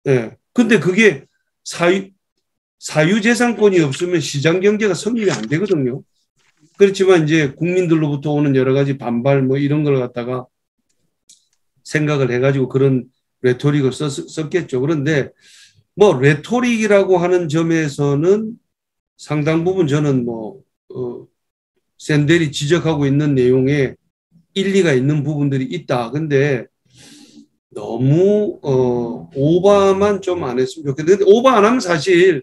네. 근데 그게 사유재산권이 없으면 시장 경제가 성립이 안 되거든요. 그렇지만 이제 국민들로부터 오는 여러 가지 반발 뭐 이런 걸 갖다가 생각을 해가지고 그런 레토릭을 썼겠죠. 그런데 뭐 레토릭이라고 하는 점에서는 상당 부분 저는 샌델이 지적하고 있는 내용에 일리가 있는 부분들이 있다. 근데 너무 오버만 좀 안 했으면 좋겠는데 오버 안 하면 사실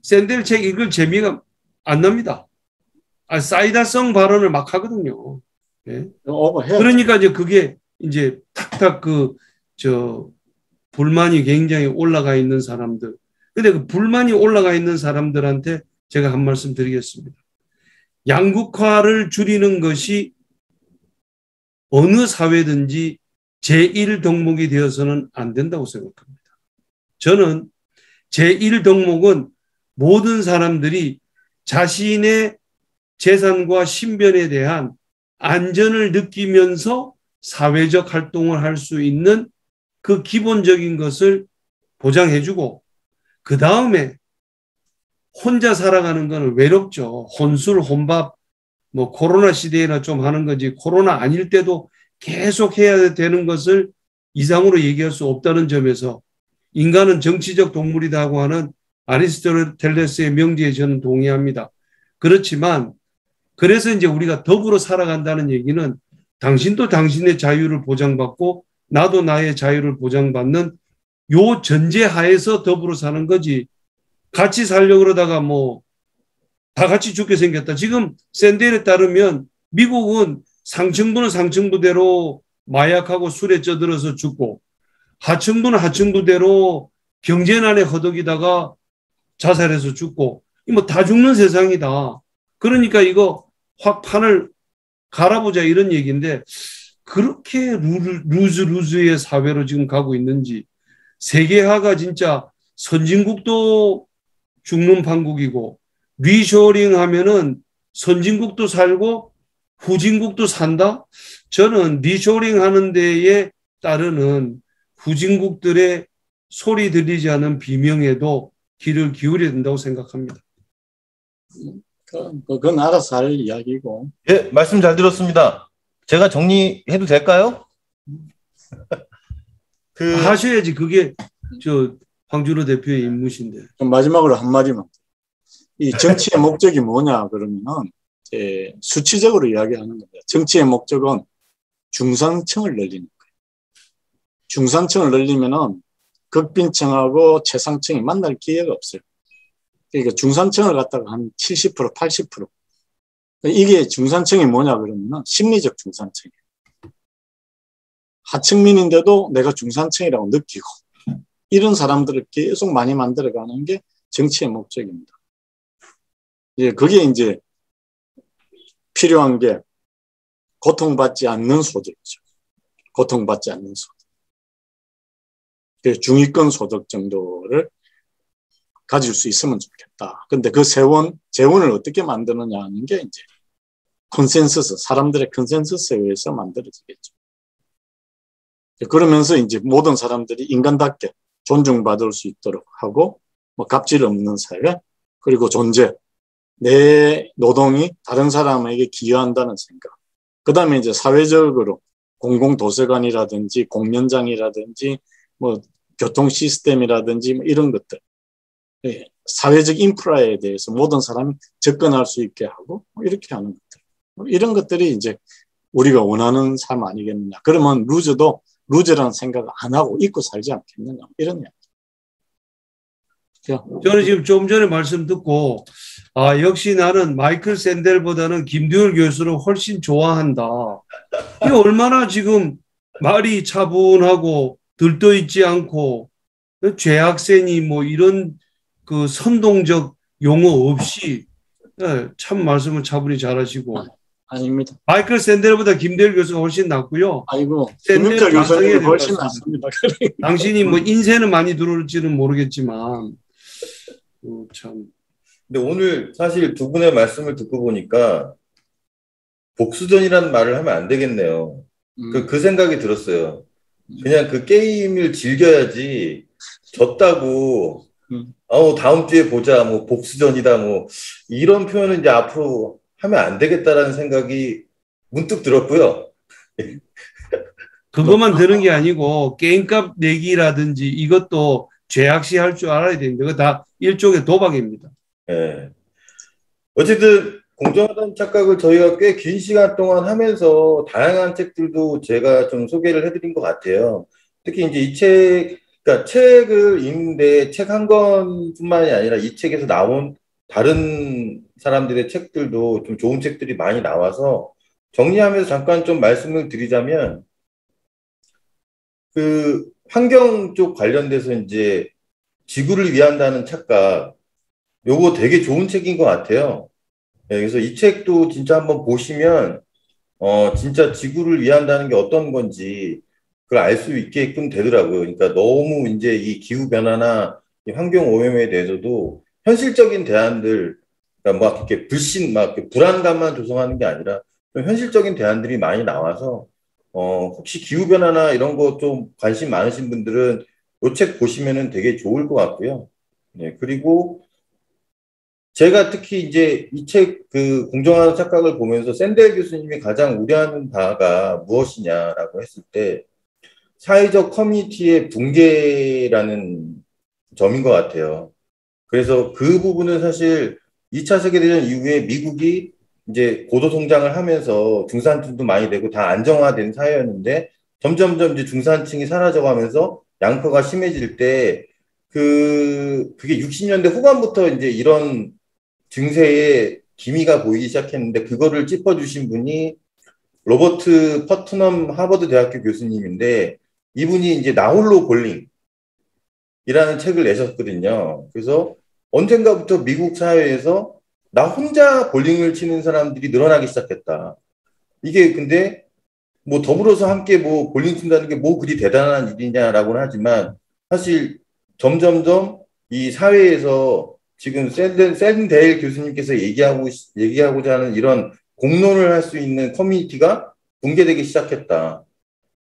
샌델 책 읽을 재미가 안 납니다. 사이다성 발언을 막 하거든요. 네? 그러니까 이제 그게 이제 탁탁 불만이 굉장히 올라가 있는 사람들. 근데 그 불만이 올라가 있는 사람들한테 제가 한 말씀 드리겠습니다. 양극화를 줄이는 것이 어느 사회든지 제1덕목이 되어서는 안 된다고 생각합니다. 저는 제1덕목은 모든 사람들이 자신의 재산과 신변에 대한 안전을 느끼면서 사회적 활동을 할 수 있는 그 기본적인 것을 보장해주고 그 다음에 혼자 살아가는 건 외롭죠. 혼술, 혼밥, 뭐 코로나 시대에나 좀 하는 거지 코로나 아닐 때도 계속 해야 되는 것을 이상으로 얘기할 수 없다는 점에서 인간은 정치적 동물이라고 하는 아리스토텔레스의 명제에 저는 동의합니다. 그렇지만 그래서 이제 우리가 더불어 살아간다는 얘기는 당신도 당신의 자유를 보장받고 나도 나의 자유를 보장받는 요 전제하에서 더불어 사는 거지. 같이 살려고 그러다가 다 같이 죽게 생겼다. 지금 샌델에 따르면 미국은 상층부는 상층부대로 마약하고 술에 쪄들어서 죽고 하층부는 하층부대로 경제난에 허덕이다가 자살해서 죽고 다 죽는 세상이다. 그러니까 이거 확 판을 갈아보자 이런 얘기인데 그렇게 루즈의 사회로 지금 가고 있는지 세계화가 진짜 선진국도 죽는 판국이고 리쇼링 하면은 선진국도 살고 후진국도 산다? 저는 리쇼링 하는 데에 따르는 후진국들의 소리 들리지 않은 비명에도 귀를 기울여야 된다고 생각합니다. 그건 알아서 할 이야기고. 예, 말씀 잘 들었습니다. 제가 정리해도 될까요? 하셔야지. 그게 황준호 대표의 임무신데. 마지막으로 한마디만. 이 정치의 목적이 뭐냐 그러면은 수치적으로 이야기하는 겁니다. 정치의 목적은 중산층을 늘리는 거예요. 중산층을 늘리면은 극빈층하고 최상층이 만날 기회가 없어요. 그러니까 중산층을 갖다가 한 70%, 80%. 이게 중산층이 뭐냐 그러면은 심리적 중산층이에요. 하층민인데도 내가 중산층이라고 느끼고 이런 사람들을 계속 많이 만들어가는 게 정치의 목적입니다. 그게 이제 필요한 게 고통받지 않는 소득이죠. 고통받지 않는 소득. 중위권 소득 정도를 가질 수 있으면 좋겠다. 근데 그 재원을 어떻게 만드느냐 하는 게 이제 컨센서스, 사람들의 컨센서스에 의해서 만들어지겠죠. 그러면서 이제 모든 사람들이 인간답게 존중받을 수 있도록 하고, 뭐 갑질 없는 사회, 그리고 존재, 내 노동이 다른 사람에게 기여한다는 생각. 그 다음에 이제 사회적으로 공공도서관이라든지 공연장이라든지 뭐 교통 시스템이라든지 뭐 이런 것들. 사회적 인프라에 대해서 모든 사람이 접근할 수 있게 하고 뭐 이렇게 하는 것들. 이런 것들이 이제 우리가 원하는 삶 아니겠느냐. 그러면 루저라는 생각을 안 하고 잊고 살지 않겠느냐. 이런 이야기. 저는 지금 좀 전에 말씀 듣고 역시 나는 마이클 샌델보다는 김두열 교수를 훨씬 좋아한다. 이 얼마나 지금 말이 차분하고 들떠있지 않고 죄악세니 뭐 이런 그 선동적 용어 없이 참 말씀을 차분히 잘하시고. 아닙니다. 마이클 샌델보다 김두열 교수가 훨씬 낫고요. 아이고, 샌델 교수님이 훨씬 낫습니다. 당신이 뭐 인쇄는 많이 들어올지는 모르겠지만 참. 근데 오늘 사실 두 분의 말씀을 듣고 보니까 복수전이라는 말을 하면 안 되겠네요. 그 생각이 들었어요. 그냥 그 게임을 즐겨야지 졌다고 다음 주에 보자 뭐 복수전이다 뭐 이런 표현은 이제 앞으로 하면 안 되겠다라는 생각이 문득 들었고요. 그것만 드는 게 아니고 게임값 내기라든지 이것도 죄악시할 줄 알아야 됩니다. 그거 다 일종의 도박입니다. 네. 어쨌든 공정하다는 착각을 저희가 꽤 긴 시간 동안 하면서 다양한 책들도 제가 좀 소개를 해드린 것 같아요. 특히 이제 이 책, 그러니까 책을 읽는데 책 한 권뿐만이 아니라 이 책에서 나온 다른 사람들의 책들도 좀 좋은 책들이 많이 나와서 정리하면서 잠깐 좀 말씀을 드리자면 그 환경 쪽 관련돼서 이제 지구를 위한다는 착각 요거 되게 좋은 책인 것 같아요. 네, 그래서 이 책도 진짜 한번 보시면 진짜 지구를 위한다는 게 어떤 건지 그걸 알 수 있게끔 되더라고요. 그러니까 너무 이제 이 기후 변화나 이 환경 오염에 대해서도 현실적인 대안들, 그러니까 막 이렇게 막 불안감만 조성하는 게 아니라 좀 현실적인 대안들이 많이 나와서 혹시 기후 변화나 이런 거 좀 관심 많으신 분들은 이 책 보시면은 되게 좋을 것 같고요. 네, 그리고 제가 특히 이제 이 책 그 공정한 착각을 보면서 샌델 교수님이 가장 우려하는 바가 무엇이냐라고 했을 때 사회적 커뮤니티의 붕괴라는 점인 것 같아요. 그래서 그 부분은 사실 2차 세계대전 이후에 미국이 이제 고도 성장을 하면서 중산층도 많이 되고 다 안정화된 사회였는데 점점점 이제 중산층이 사라져가면서 양극화가 심해질 때 그게 60년대 후반부터 이제 이런 증세에 기미가 보이기 시작했는데 그거를 짚어주신 분이 로버트 퍼트넘 하버드 대학교 교수님인데 이분이 이제 나홀로 볼링이라는 책을 내셨거든요. 그래서 언젠가부터 미국 사회에서 나 혼자 볼링을 치는 사람들이 늘어나기 시작했다. 이게 근데 뭐 더불어서 함께 뭐 볼링 친다는 게 뭐 그리 대단한 일이냐라고는 하지만 사실 점점점 이 사회에서 지금 샌데일 교수님께서 얘기하고자 하는 이런 공론을 할 수 있는 커뮤니티가 붕괴되기 시작했다.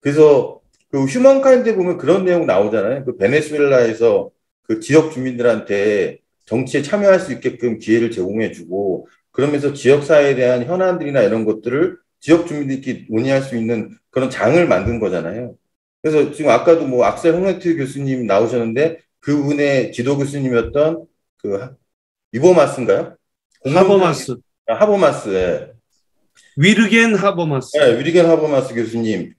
그래서 그 휴먼카인드에 보면 그런 내용 나오잖아요. 그 베네수엘라에서 그 지역 주민들한테 정치에 참여할 수 있게끔 기회를 제공해주고 그러면서 지역사회에 대한 현안들이나 이런 것들을 지역 주민들끼리 논의할 수 있는 그런 장을 만든 거잖아요. 그래서 지금 아까도 뭐 악셀 호네트 교수님 나오셨는데 그분의 지도 교수님이었던 그 이버마스인가요? 하버마스. 하버마스. 위르겐 하버마스. 네, 위르겐 하버마스 교수님.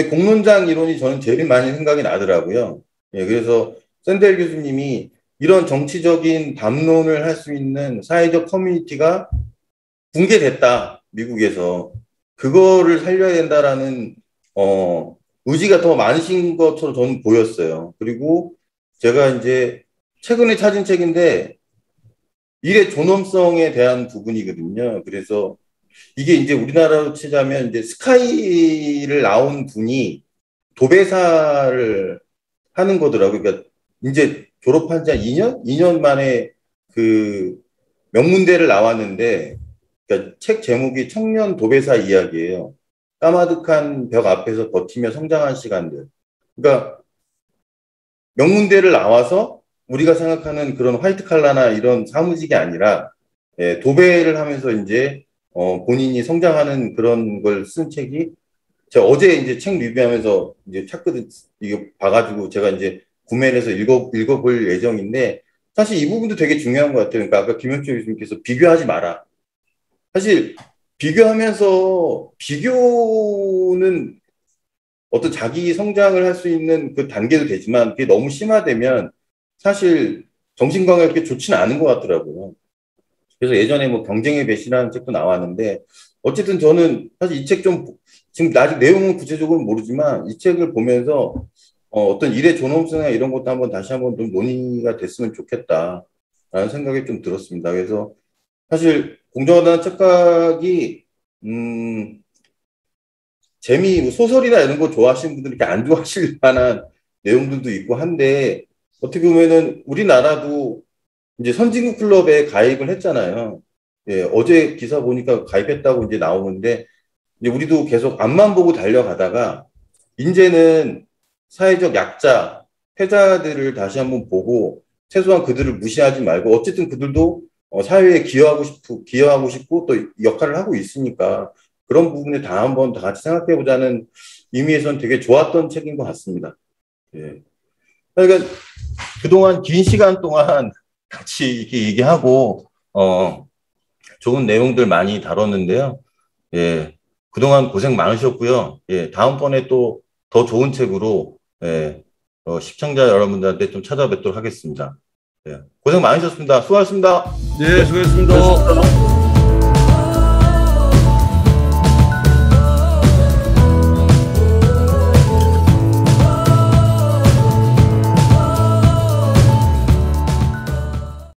공론장 이론이 저는 제일 많이 생각이 나더라고요. 예, 그래서 샌델 교수님이 이런 정치적인 담론을 할 수 있는 사회적 커뮤니티가 붕괴됐다, 미국에서. 그거를 살려야 된다라는, 의지가 더 많으신 것처럼 저는 보였어요. 그리고 제가 이제 최근에 찾은 책인데, 일의 존엄성에 대한 부분이거든요. 그래서 이게 이제 우리나라로 치자면 이제 스카이를 나온 분이 도배사를 하는 거더라고요. 그러니까 이제 졸업한 지 한 2년 만에 그 명문대를 나왔는데, 그러니까 책 제목이 청년 도배사 이야기예요. 까마득한 벽 앞에서 버티며 성장한 시간들. 그러니까 명문대를 나와서 우리가 생각하는 그런 화이트 칼라나 이런 사무직이 아니라, 예, 도배를 하면서 이제 본인이 성장하는 그런 걸 쓴 책이, 제가 어제 이제 책 리뷰하면서 이제 찾거든, 이거 봐가지고 제가 이제 구매를 해서 읽어볼 예정인데, 사실 이 부분도 되게 중요한 것 같아요. 그러니까 아까 김영철 교수님께서 비교하지 마라. 사실 비교는 어떤 자기 성장을 할 수 있는 그 단계도 되지만, 그게 너무 심화되면 사실 정신건강에 그렇게 좋지는 않은 것 같더라고요. 그래서 예전에 뭐 경쟁의 배신이라는 책도 나왔는데, 어쨌든 저는 사실 이 책 좀, 지금 아직 내용은 구체적으로 모르지만 이 책을 보면서 어떤 일의 존엄성이나 이런 것도 다시 한번 좀 논의가 됐으면 좋겠다라는 생각이 좀 들었습니다. 그래서 사실 공정하다는 착각이 소설이나 이런 거 좋아하시는 분들이 이렇게 안 좋아하실 만한 내용들도 있고 한데, 어떻게 보면은 우리나라도 이제 선진국 클럽에 가입을 했잖아요. 예, 어제 기사 보니까 가입했다고 이제 나오는데, 이제 우리도 계속 앞만 보고 달려가다가 이제는 사회적 약자, 패자들을 다시 한번 보고 최소한 그들을 무시하지 말고, 어쨌든 그들도 사회에 기여하고 싶고 또 역할을 하고 있으니까 그런 부분에 다 한번 다 같이 생각해 보자는 의미에서는 되게 좋았던 책인 것 같습니다. 예. 그러니까 그동안 긴 시간 동안 같이 이렇게 얘기하고 좋은 내용들 많이 다뤘는데요. 예. 그동안 고생 많으셨고요. 예. 다음번에 또 더 좋은 책으로, 예, 시청자 여러분들한테 좀 찾아뵙도록 하겠습니다. 예. 고생 많으셨습니다. 수고하셨습니다. 네, 수고하셨습니다.